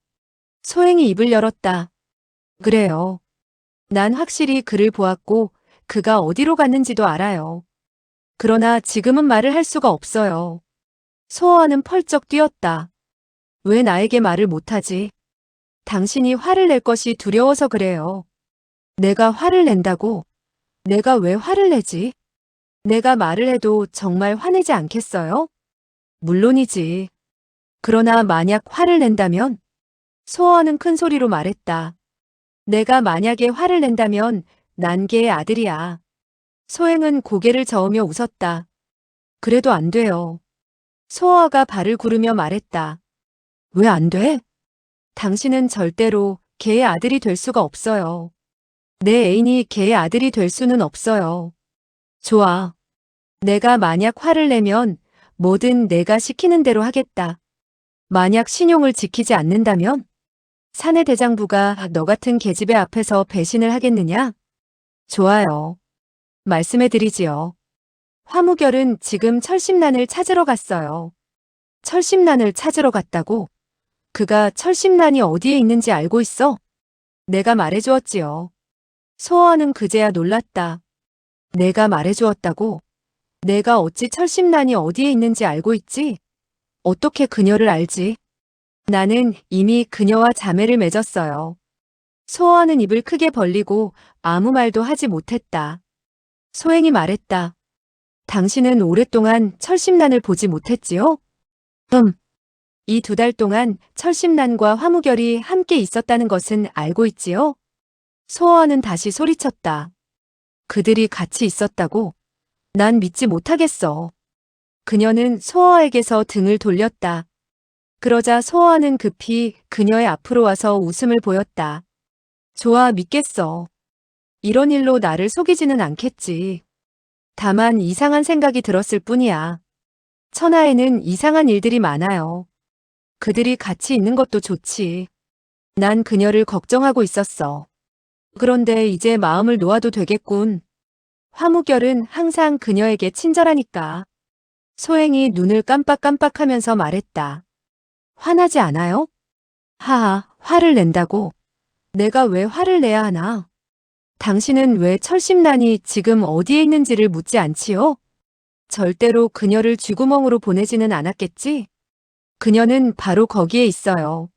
소행이 입을 열었다. 그래요. 난 확실히 그를 보았고 그가 어디로 갔는지도 알아요. 그러나 지금은 말을 할 수가 없어요. 소호아는 펄쩍 뛰었다. 왜 나에게 말을 못하지? 당신이 화를 낼 것이 두려워서 그래요. 내가 화를 낸다고? 내가 왜 화를 내지? 내가 말을 해도 정말 화내지 않겠어요? 물론이지. 그러나 만약 화를 낸다면? 소호아는 큰 소리로 말했다. 내가 만약에 화를 낸다면 난 걔의 아들이야. 소행은 고개를 저으며 웃었다. 그래도 안 돼요. 소호아가 발을 구르며 말했다. 왜 안 돼? 당신은 절대로 걔의 아들이 될 수가 없어요. 내 애인이 걔의 아들이 될 수는 없어요. 좋아. 내가 만약 화를 내면 뭐든 내가 시키는 대로 하겠다. 만약 신용을 지키지 않는다면? 사내 대장부가 너 같은 계집애 앞에서 배신을 하겠느냐? 좋아요. 말씀해드리지요. 화무결은 지금 철심란을 찾으러 갔어요. 철심란을 찾으러 갔다고? 그가 철심란이 어디에 있는지 알고 있어? 내가 말해주었지요. 소호아는 그제야 놀랐다. 내가 말해주었다고? 내가 어찌 철심란이 어디에 있는지 알고 있지? 어떻게 그녀를 알지? 나는 이미 그녀와 자매를 맺었어요. 소호아는 입을 크게 벌리고 아무 말도 하지 못했다. 소행이 말했다. 당신은 오랫동안 철심란을 보지 못했지요? 이 2달 동안 철심란과 화무결이 함께 있었다는 것은 알고 있지요? 소호아는 다시 소리쳤다. 그들이 같이 있었다고? 난 믿지 못하겠어. 그녀는 소호아에게서 등을 돌렸다. 그러자 소호아는 급히 그녀의 앞으로 와서 웃음을 보였다. 좋아, 믿겠어. 이런 일로 나를 속이지는 않겠지. 다만 이상한 생각이 들었을 뿐이야. 천하에는 이상한 일들이 많아요. 그들이 같이 있는 것도 좋지. 난 그녀를 걱정하고 있었어. 그런데 이제 마음을 놓아도 되겠군. 화무결은 항상 그녀에게 친절하니까. 소행이 눈을 깜빡깜빡하면서 말했다. 화나지 않아요? 하하, 화를 낸다고? 내가 왜 화를 내야 하나? 당신은 왜 철심란이 지금 어디에 있는지를 묻지 않지요? 절대로 그녀를 쥐구멍으로 보내지는 않았겠지? 그녀는 바로 거기에 있어요.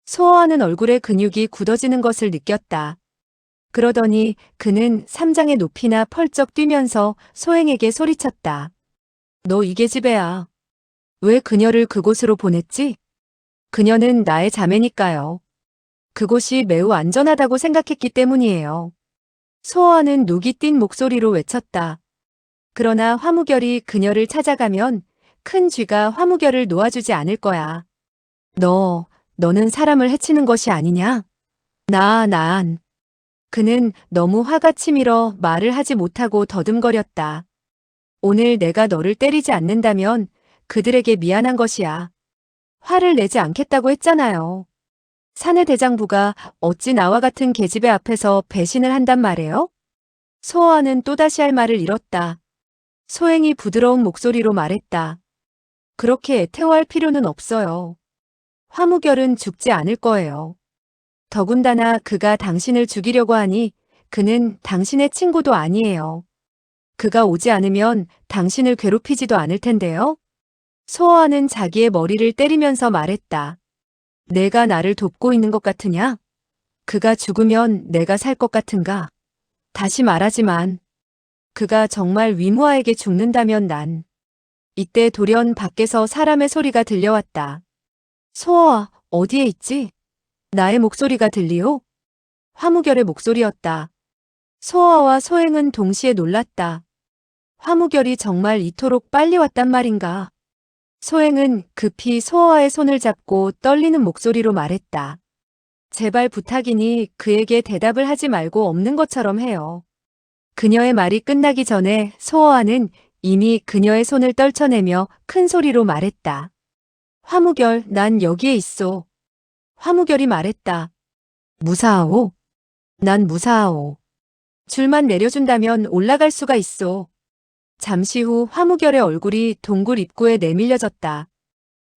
소호아는 얼굴에 근육이 굳어지는 것을 느꼈다. 그러더니 그는 삼장의 높이나 펄쩍 뛰면서 소행에게 소리쳤다. 너 이 계집애야. 왜 그녀를 그곳으로 보냈지? 그녀는 나의 자매니까요. 그곳이 매우 안전하다고 생각했기 때문이에요. 소호아는 녹이 띈 목소리로 외쳤다. 그러나 화무결이 그녀를 찾아가면 큰 쥐가 화무결을 놓아주지 않을 거야. 너는 사람을 해치는 것이 아니냐? 난. 그는 너무 화가 치밀어 말을 하지 못하고 더듬거렸다. 오늘 내가 너를 때리지 않는다면 그들에게 미안한 것이야. 화를 내지 않겠다고 했잖아요. 사내 대장부가 어찌 나와 같은 계집애 앞에서 배신을 한단 말이에요? 소호와는 또다시 할 말을 잃었다. 소행이 부드러운 목소리로 말했다. 그렇게 애태워할 필요는 없어요. 화무결은 죽지 않을 거예요. 더군다나 그가 당신을 죽이려고 하니 그는 당신의 친구도 아니에요. 그가 오지 않으면 당신을 괴롭히지도 않을 텐데요. 소호와는 자기의 머리를 때리면서 말했다. 내가 나를 돕고 있는 것 같으냐? 그가 죽으면 내가 살 것 같은가? 다시 말하지만 그가 정말 위무아에게 죽는다면 난. 이때 돌연 밖에서 사람의 소리가 들려왔다. 소호와, 어디에 있지? 나의 목소리가 들리오? 화무결의 목소리였다. 소호와와 소행은 동시에 놀랐다. 화무결이 정말 이토록 빨리 왔단 말인가? 소행은 급히 소호와의 손을 잡고 떨리는 목소리로 말했다. 제발 부탁이니 그에게 대답을 하지 말고 없는 것처럼 해요. 그녀의 말이 끝나기 전에 소호와는 이미 그녀의 손을 떨쳐내며 큰 소리로 말했다. 화무결, 난 여기에 있어. 화무결이 말했다. 무사하오? 난 무사하오. 줄만 내려준다면 올라갈 수가 있어. 잠시 후 화무결의 얼굴이 동굴 입구에 내밀려졌다.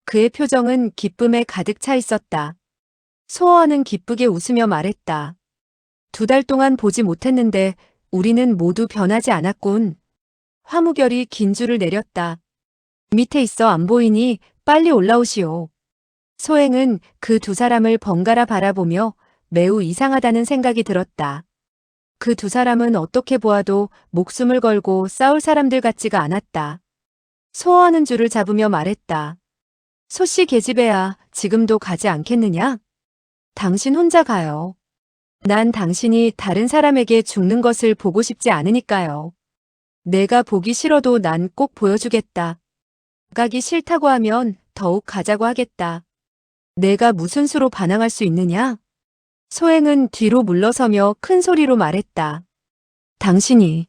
그의 표정은 기쁨에 가득 차 있었다. 소호와는 기쁘게 웃으며 말했다. 2달 동안 보지 못했는데 우리는 모두 변하지 않았군. 화무결이 긴 줄을 내렸다. 밑에 있어 안 보이니 빨리 올라오시오. 소행은 그 2사람을 번갈아 바라보며 매우 이상하다는 생각이 들었다. 그 2사람은 어떻게 보아도 목숨을 걸고 싸울 사람들 같지가 않았다. 소호와는 줄을 잡으며 말했다. 소씨 계집애야, 지금도 가지 않겠느냐? 당신 혼자 가요. 난 당신이 다른 사람에게 죽는 것을 보고 싶지 않으니까요. 내가 보기 싫어도 난 꼭 보여주겠다. 가기 싫다고 하면 더욱 가자고 하겠다. 내가 무슨 수로 반항할 수 있느냐? 소행은 뒤로 물러서며 큰 소리로 말했다. 당신이.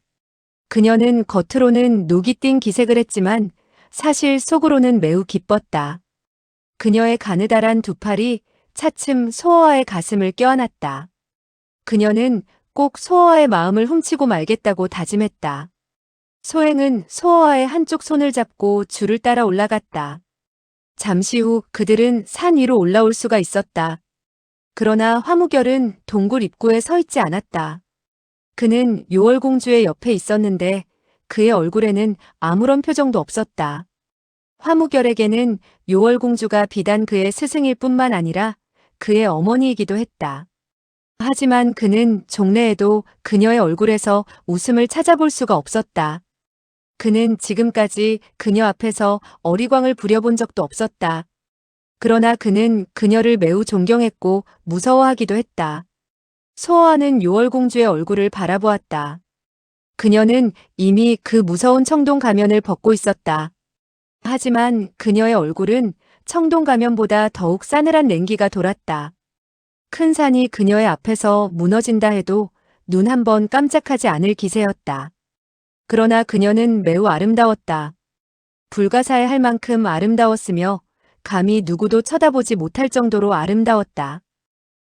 그녀는 겉으로는 녹이 띈 기색을 했지만 사실 속으로는 매우 기뻤다. 그녀의 가느다란 2팔이 차츰 소호와의 가슴을 껴안았다. 그녀는 꼭 소호와의 마음을 훔치고 말겠다고 다짐했다. 소행은 소호와의 한쪽 손을 잡고 줄을 따라 올라갔다. 잠시 후 그들은 산 위로 올라올 수가 있었다. 그러나 화무결은 동굴 입구에 서 있지 않았다. 그는 요월공주의 옆에 있었는데 그의 얼굴에는 아무런 표정도 없었다. 화무결에게는 요월공주가 비단 그의 스승일 뿐만 아니라 그의 어머니이기도 했다. 하지만 그는 종래에도 그녀의 얼굴에서 웃음을 찾아볼 수가 없었다. 그는 지금까지 그녀 앞에서 어리광을 부려본 적도 없었다. 그러나 그는 그녀를 매우 존경했고 무서워하기도 했다. 소호와는 요월공주의 얼굴을 바라보았다. 그녀는 이미 그 무서운 청동 가면을 벗고 있었다. 하지만 그녀의 얼굴은 청동 가면보다 더욱 싸늘한 냉기가 돌았다. 큰 산이 그녀의 앞에서 무너진다 해도 눈 한 번 깜짝하지 않을 기세였다. 그러나 그녀는 매우 아름다웠다. 불가사의할 만큼 아름다웠으며 감히 누구도 쳐다보지 못할 정도로 아름다웠다.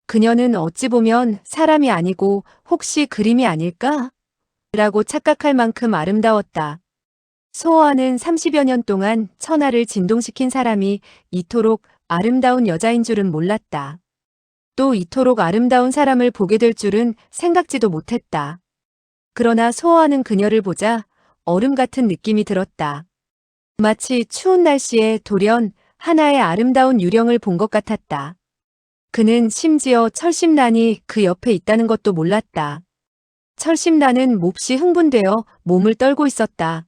그녀는 어찌 보면 사람이 아니고 혹시 그림이 아닐까? 라고 착각할 만큼 아름다웠다. 소호와는 30여 년 동안 천하를 진동시킨 사람이 이토록 아름다운 여자인 줄은 몰랐다. 또 이토록 아름다운 사람을 보게 될 줄은 생각지도 못했다. 그러나 소호와는 그녀를 보자 얼음 같은 느낌이 들었다. 마치 추운 날씨에 돌연 하나의 아름다운 유령을 본 것 같았다. 그는 심지어 철심란이 그 옆에 있다는 것도 몰랐다. 철심란은 몹시 흥분되어 몸을 떨고 있었다.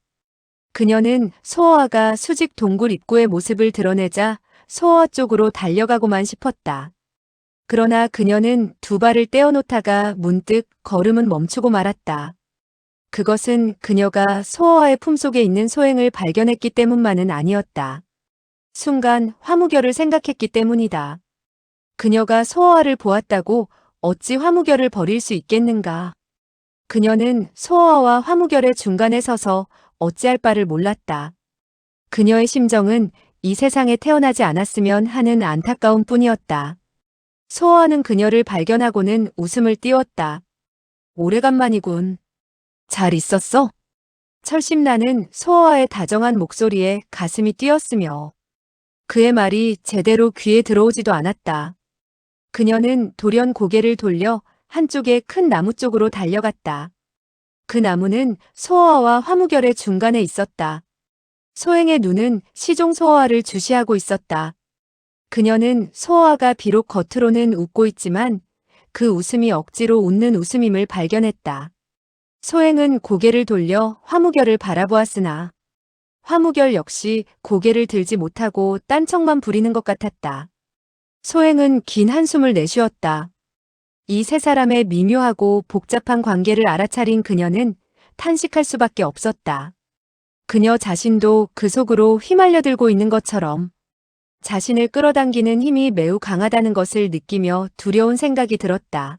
그녀는 소호와가 수직 동굴 입구의 모습을 드러내자 소호와 쪽으로 달려가고만 싶었다. 그러나 그녀는 2발을 떼어놓다가 문득 걸음은 멈추고 말았다. 그것은 그녀가 소어와의 품속에 있는 소행을 발견했기 때문만은 아니었다. 순간 화무결을 생각했기 때문이다. 그녀가 소어와를 보았다고 어찌 화무결을 버릴 수 있겠는가. 그녀는 소어와 화무결의 중간에 서서 어찌할 바를 몰랐다. 그녀의 심정은 이 세상에 태어나지 않았으면 하는 안타까움 뿐이었다. 소어와는 그녀를 발견하고는 웃음을 띄웠다. 오래간만이군. 잘 있었어? 철심나는 소어와의 다정한 목소리에 가슴이 뛰었으며 그의 말이 제대로 귀에 들어오지도 않았다. 그녀는 돌연 고개를 돌려 한쪽의 큰 나무 쪽으로 달려갔다. 그 나무는 소어와 화무결의 중간에 있었다. 소행의 눈은 시종 소어와를 주시하고 있었다. 그녀는 소어와가 비록 겉으로는 웃고 있지만 그 웃음이 억지로 웃는 웃음임을 발견했다. 소행은 고개를 돌려 화무결을 바라보았으나 화무결 역시 고개를 들지 못하고 딴청만 부리는 것 같았다. 소행은 긴 한숨을 내쉬었다. 이 세 사람의 미묘하고 복잡한 관계를 알아차린 그녀는 탄식할 수밖에 없었다. 그녀 자신도 그 속으로 휘말려들고 있는 것처럼 자신을 끌어당기는 힘이 매우 강하다는 것을 느끼며 두려운 생각이 들었다.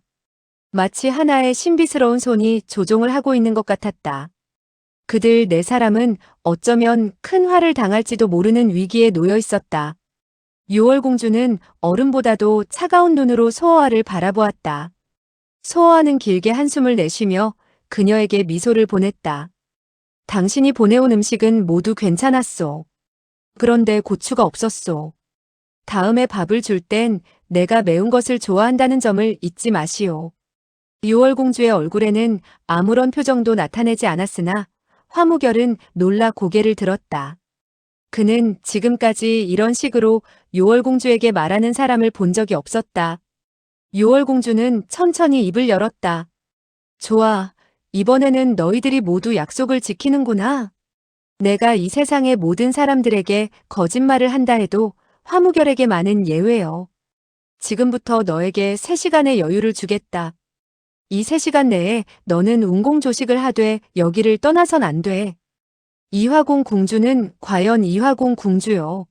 마치 하나의 신비스러운 손이 조종을 하고 있는 것 같았다. 그들 네 사람은 어쩌면 큰 화를 당할지도 모르는 위기에 놓여 있었다. 6월 공주는 어른보다도 차가운 눈으로 소어와를 바라보았다. 소어와는 길게 한숨을 내쉬며 그녀에게 미소를 보냈다. 당신이 보내온 음식은 모두 괜찮았소. 그런데 고추가 없었소. 다음에 밥을 줄 땐 내가 매운 것을 좋아한다는 점을 잊지 마시오. 6월 공주의 얼굴에는 아무런 표정도 나타내지 않았으나 화무결은 놀라 고개를 들었다. 그는 지금까지 이런 식으로 6월 공주에게 말하는 사람을 본 적이 없었다. 6월 공주는 천천히 입을 열었다. 좋아, 이번에는 너희들이 모두 약속을 지키는구나. 내가 이 세상의 모든 사람들에게 거짓말을 한다 해도 화무결에게만은 예외요. 지금부터 너에게 3시간의 여유를 주겠다. 이 3시간 내에 너는 운공조식을 하되 여기를 떠나선 안 돼. 이화공 공주는 과연 이화공 공주요.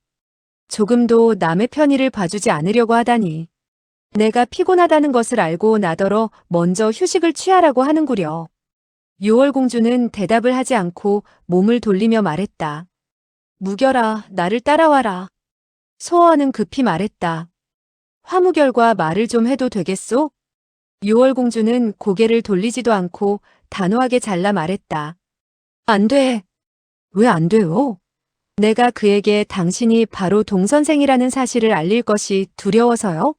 조금도 남의 편의를 봐주지 않으려고 하다니. 내가 피곤하다는 것을 알고 나더러 먼저 휴식을 취하라고 하는구려. 6월 공주는 대답을 하지 않고 몸을 돌리며 말했다. 무결아, 나를 따라와라. 소어와는 급히 말했다. 화무결과 말을 좀 해도 되겠소? 6월 공주는 고개를 돌리지도 않고 단호하게 잘라 말했다. 안 돼. 왜 안 돼요? 내가 그에게 당신이 바로 동선생이라는 사실을 알릴 것이 두려워서요?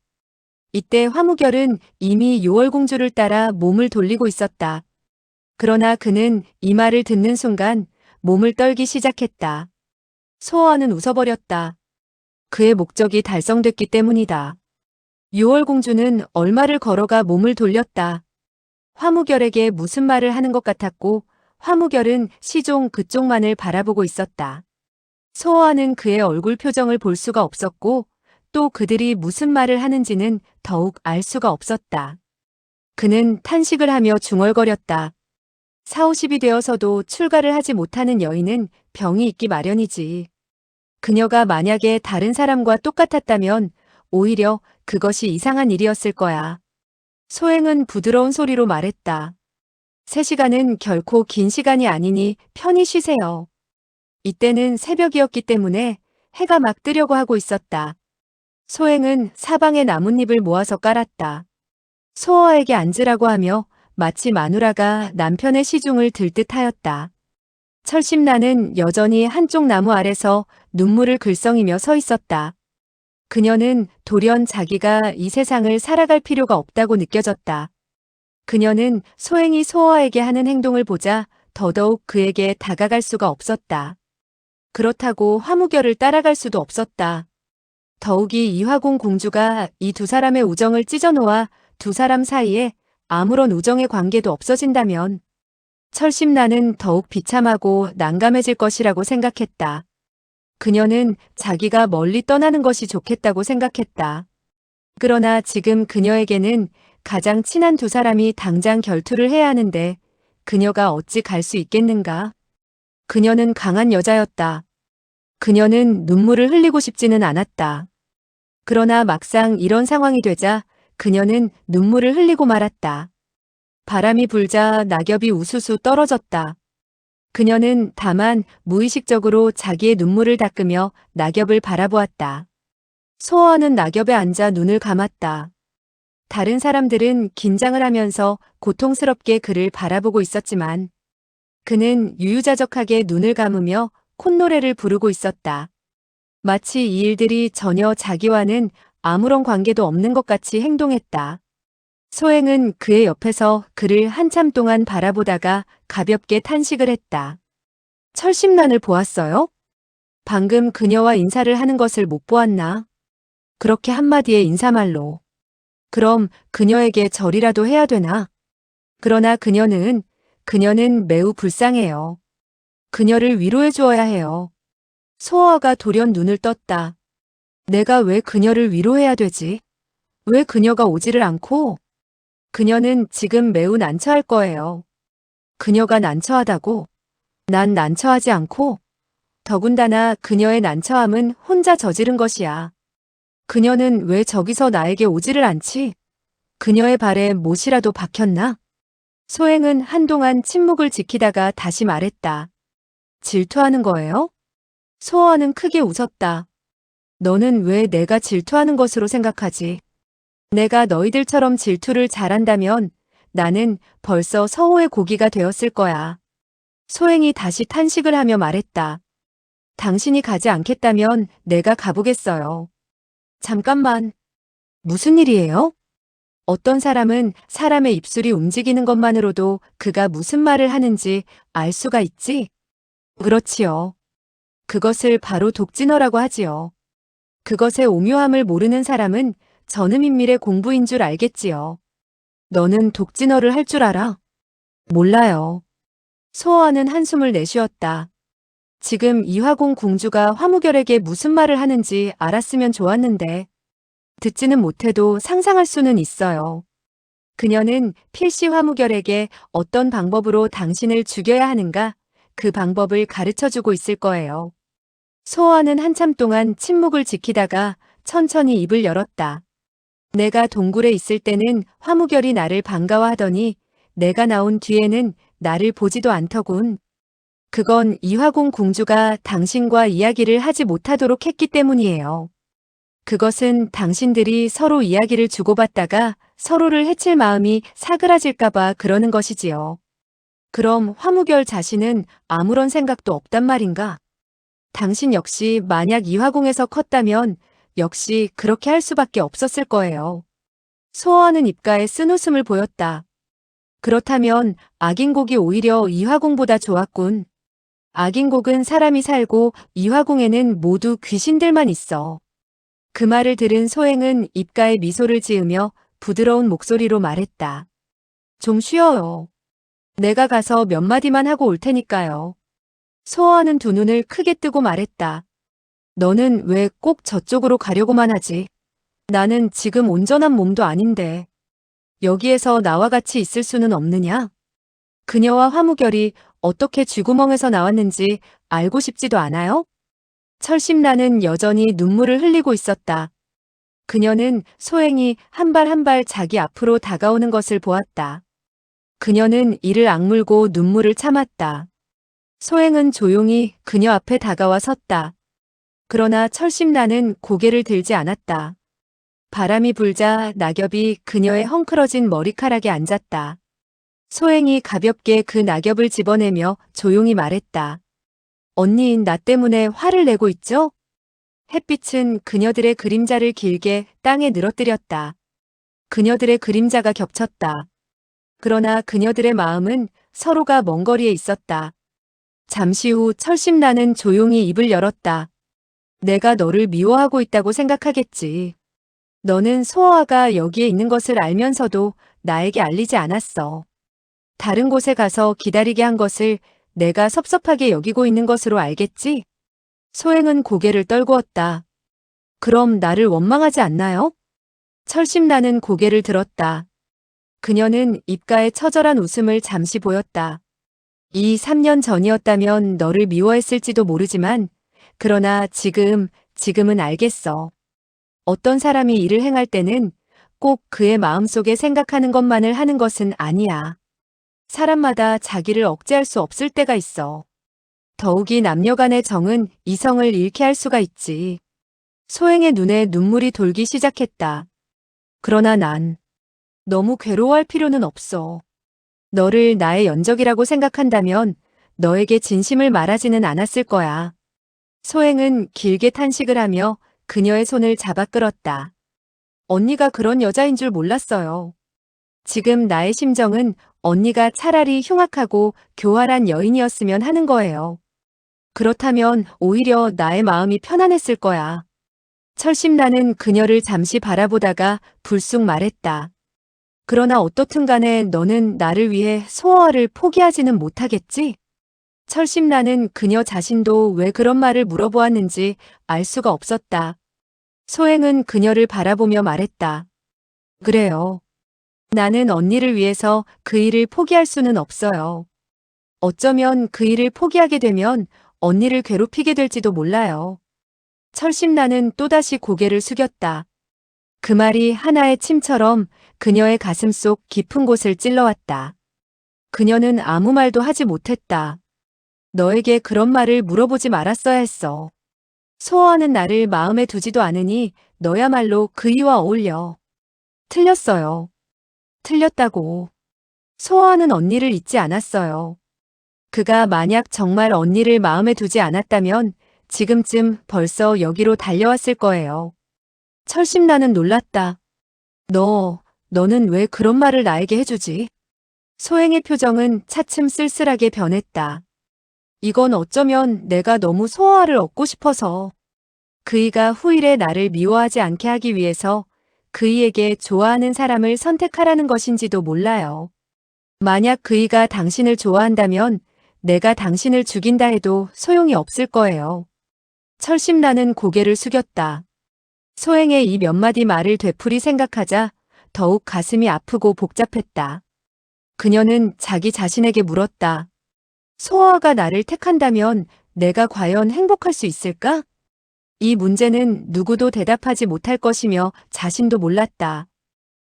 이때 화무결은 이미 6월 공주를 따라 몸을 돌리고 있었다. 그러나 그는 이 말을 듣는 순간 몸을 떨기 시작했다. 소어와는 웃어버렸다. 그의 목적이 달성됐기 때문이다. 6월 공주는 얼마를 걸어가 몸을 돌렸다. 화무결에게 무슨 말을 하는 것 같았고 화무결은 시종 그쪽만을 바라보고 있었다. 소어와는 그의 얼굴 표정을 볼 수가 없었고 또 그들이 무슨 말을 하는지는 더욱 알 수가 없었다. 그는 탄식을 하며 중얼거렸다. 40, 50이 되어서도 출가를 하지 못하는 여인은 병이 있기 마련이지. 그녀가 만약에 다른 사람과 똑같았다면 오히려 그것이 이상한 일이었을 거야. 소행은 부드러운 소리로 말했다. 3시간은 결코 긴 시간이 아니니 편히 쉬세요. 이때는 새벽이었기 때문에 해가 막 뜨려고 하고 있었다. 소행은 사방에 나뭇잎을 모아서 깔았다. 소어에게 앉으라고 하며 마치 마누라가 남편의 시중을 들 듯하였다. 철심나는 여전히 한쪽 나무 아래서 눈물을 글썽이며 서 있었다. 그녀는 돌연 자기가 이 세상을 살아갈 필요가 없다고 느껴졌다. 그녀는 소행이 소어에게 하는 행동을 보자 더더욱 그에게 다가갈 수가 없었다. 그렇다고 화무결을 따라갈 수도 없었다. 더욱이 이화공 공주가 이 두 사람의 우정을 찢어놓아 두 사람 사이에 아무런 우정의 관계도 없어진다면 철심나는 더욱 비참하고 난감해질 것이라고 생각했다. 그녀는 자기가 멀리 떠나는 것이 좋겠다고 생각했다. 그러나 지금 그녀에게는 가장 친한 두 사람이 당장 결투를 해야 하는데 그녀가 어찌 갈 수 있겠는가? 그녀는 강한 여자였다. 그녀는 눈물을 흘리고 싶지는 않았다. 그러나 막상 이런 상황이 되자 그녀는 눈물을 흘리고 말았다. 바람이 불자 낙엽이 우수수 떨어졌다. 그녀는 다만 무의식적으로 자기의 눈물을 닦으며 낙엽을 바라보았다. 소아는 낙엽에 앉아 눈을 감았다. 다른 사람들은 긴장을 하면서 고통스럽게 그를 바라보고 있었지만 그는 유유자적하게 눈을 감으며 콧노래를 부르고 있었다. 마치 이 일들이 전혀 자기와는 아무런 관계도 없는 것 같이 행동했다. 소행은 그의 옆에서 그를 한참 동안 바라보다가 가볍게 탄식을 했다. 철심란을 보았어요? 방금 그녀와 인사를 하는 것을 못 보았나? 그렇게 한마디의 인사말로. 그럼 그녀에게 절이라도 해야 되나? 그러나 그녀는 매우 불쌍해요. 그녀를 위로해 주어야 해요. 소아가 돌연 눈을 떴다. 내가 왜 그녀를 위로해야 되지? 왜 그녀가 오지를 않고? 그녀는 지금 매우 난처할 거예요. 그녀가 난처하다고? 난 난처하지 않고? 더군다나 그녀의 난처함은 혼자 저지른 것이야. 그녀는 왜 저기서 나에게 오지를 않지? 그녀의 발에 못이라도 박혔나? 소행은 한동안 침묵을 지키다가 다시 말했다. 질투하는 거예요? 소아는 크게 웃었다. 너는 왜 내가 질투하는 것으로 생각하지? 내가 너희들처럼 질투를 잘한다면 나는 벌써 서호의 고기가 되었을 거야. 소행이 다시 탄식을 하며 말했다. 당신이 가지 않겠다면 내가 가보겠어요. 잠깐만. 무슨 일이에요? 어떤 사람은 사람의 입술이 움직이는 것만으로도 그가 무슨 말을 하는지 알 수가 있지? 그렇지요. 그것을 바로 독진어라고 하지요. 그것의 오묘함을 모르는 사람은 전음인밀의 공부인 줄 알겠지요. 너는 독진어를 할 줄 알아? 몰라요. 소어는 한숨을 내쉬었다. 지금 이화공 공주가 화무결에게 무슨 말을 하는지 알았으면 좋았는데 듣지는 못해도 상상할 수는 있어요. 그녀는 필시 화무결에게 어떤 방법으로 당신을 죽여야 하는가 그 방법을 가르쳐주고 있을 거예요. 소어는 한참 동안 침묵을 지키다가 천천히 입을 열었다. 내가 동굴에 있을 때는 화무결이 나를 반가워하더니 내가 나온 뒤에는 나를 보지도 않더군. 그건 이화공 공주가 당신과 이야기를 하지 못하도록 했기 때문이에요. 그것은 당신들이 서로 이야기를 주고받다가 서로를 해칠 마음이 사그라질까봐 그러는 것이지요. 그럼 화무결 자신은 아무런 생각도 없단 말인가? 당신 역시 만약 이화공에서 컸다면 역시 그렇게 할 수밖에 없었을 거예요. 소어하는 입가에 쓴웃음을 보였다. 그렇다면 악인곡이 오히려 이화공보다 좋았군. 악인곡은 사람이 살고 이화공에는 모두 귀신들만 있어. 그 말을 들은 소행은 입가에 미소를 지으며 부드러운 목소리로 말했다. 좀 쉬어요. 내가 가서 몇 마디만 하고 올 테니까요. 소어하는 두 눈을 크게 뜨고 말했다. 너는 왜 꼭 저쪽으로 가려고만 하지? 나는 지금 온전한 몸도 아닌데. 여기에서 나와 같이 있을 수는 없느냐? 그녀와 화무결이 어떻게 쥐구멍에서 나왔는지 알고 싶지도 않아요? 철심란은 여전히 눈물을 흘리고 있었다. 그녀는 소행이 한 발 한 발 자기 앞으로 다가오는 것을 보았다. 그녀는 이를 악물고 눈물을 참았다. 소행은 조용히 그녀 앞에 다가와 섰다. 그러나 철심란은 고개를 들지 않았다. 바람이 불자 낙엽이 그녀의 헝클어진 머리카락에 앉았다. 소행이 가볍게 그 낙엽을 집어내며 조용히 말했다. 언니인 나 때문에 화를 내고 있죠? 햇빛은 그녀들의 그림자를 길게 땅에 늘어뜨렸다. 그녀들의 그림자가 겹쳤다. 그러나 그녀들의 마음은 서로가 먼 거리에 있었다. 잠시 후 철심란은 조용히 입을 열었다. 내가 너를 미워하고 있다고 생각하겠지. 너는 소어아가 여기에 있는 것을 알면서도 나에게 알리지 않았어. 다른 곳에 가서 기다리게 한 것을 내가 섭섭하게 여기고 있는 것으로 알겠지? 소행은 고개를 떨구었다. 그럼 나를 원망하지 않나요? 철심란은 고개를 들었다. 그녀는 입가에 처절한 웃음을 잠시 보였다. 이 3년 전이었다면 너를 미워했을지도 모르지만, 그러나 지금은 알겠어. 어떤 사람이 일을 행할 때는 꼭 그의 마음속에 생각하는 것만을 하는 것은 아니야. 사람마다 자기를 억제할 수 없을 때가 있어. 더욱이 남녀 간의 정은 이성을 잃게 할 수가 있지. 소행의 눈에 눈물이 돌기 시작했다. 그러나 난 너무 괴로워할 필요는 없어. 너를 나의 연적이라고 생각한다면 너에게 진심을 말하지는 않았을 거야. 소행은 길게 탄식을 하며 그녀의 손을 잡아 끌었다. 언니가 그런 여자인 줄 몰랐어요. 지금 나의 심정은 언니가 차라리 흉악하고 교활한 여인이었으면 하는 거예요. 그렇다면 오히려 나의 마음이 편안했을 거야. 철심나는 그녀를 잠시 바라보다가 불쑥 말했다. 그러나 어떻든 간에 너는 나를 위해 소어를 포기하지는 못하겠지? 철심나는 그녀 자신도 왜 그런 말을 물어보았는지 알 수가 없었다. 소행은 그녀를 바라보며 말했다. 그래요. 나는 언니를 위해서 그 일을 포기할 수는 없어요. 어쩌면 그 일을 포기하게 되면 언니를 괴롭히게 될지도 몰라요. 철심나는 또다시 고개를 숙였다. 그 말이 하나의 침처럼 그녀의 가슴 속 깊은 곳을 찔러왔다. 그녀는 아무 말도 하지 못했다. 너에게 그런 말을 물어보지 말았어야 했어. 소어하는 나를 마음에 두지도 않으니 너야말로 그이와 어울려. 틀렸어요. 틀렸다고. 소어하는 언니를 잊지 않았어요. 그가 만약 정말 언니를 마음에 두지 않았다면 지금쯤 벌써 여기로 달려왔을 거예요. 철심나는 놀랐다. 너는 왜 그런 말을 나에게 해주지? 소행의 표정은 차츰 쓸쓸하게 변했다. 이건 어쩌면 내가 너무 소아를 얻고 싶어서. 그이가 후일에 나를 미워하지 않게 하기 위해서 그이에게 좋아하는 사람을 선택하라는 것인지도 몰라요. 만약 그이가 당신을 좋아한다면 내가 당신을 죽인다 해도 소용이 없을 거예요. 철심나는 고개를 숙였다. 소행의 이 몇 마디 말을 되풀이 생각하자 더욱 가슴이 아프고 복잡했다. 그녀는 자기 자신에게 물었다. 소아가 나를 택한다면 내가 과연 행복할 수 있을까? 이 문제는 누구도 대답하지 못할 것이며 자신도 몰랐다.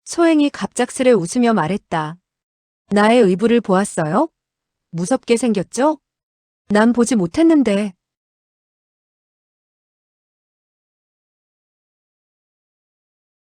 소행이 갑작스레 웃으며 말했다. 나의 의부를 보았어요? 무섭게 생겼죠? 난 보지 못했는데.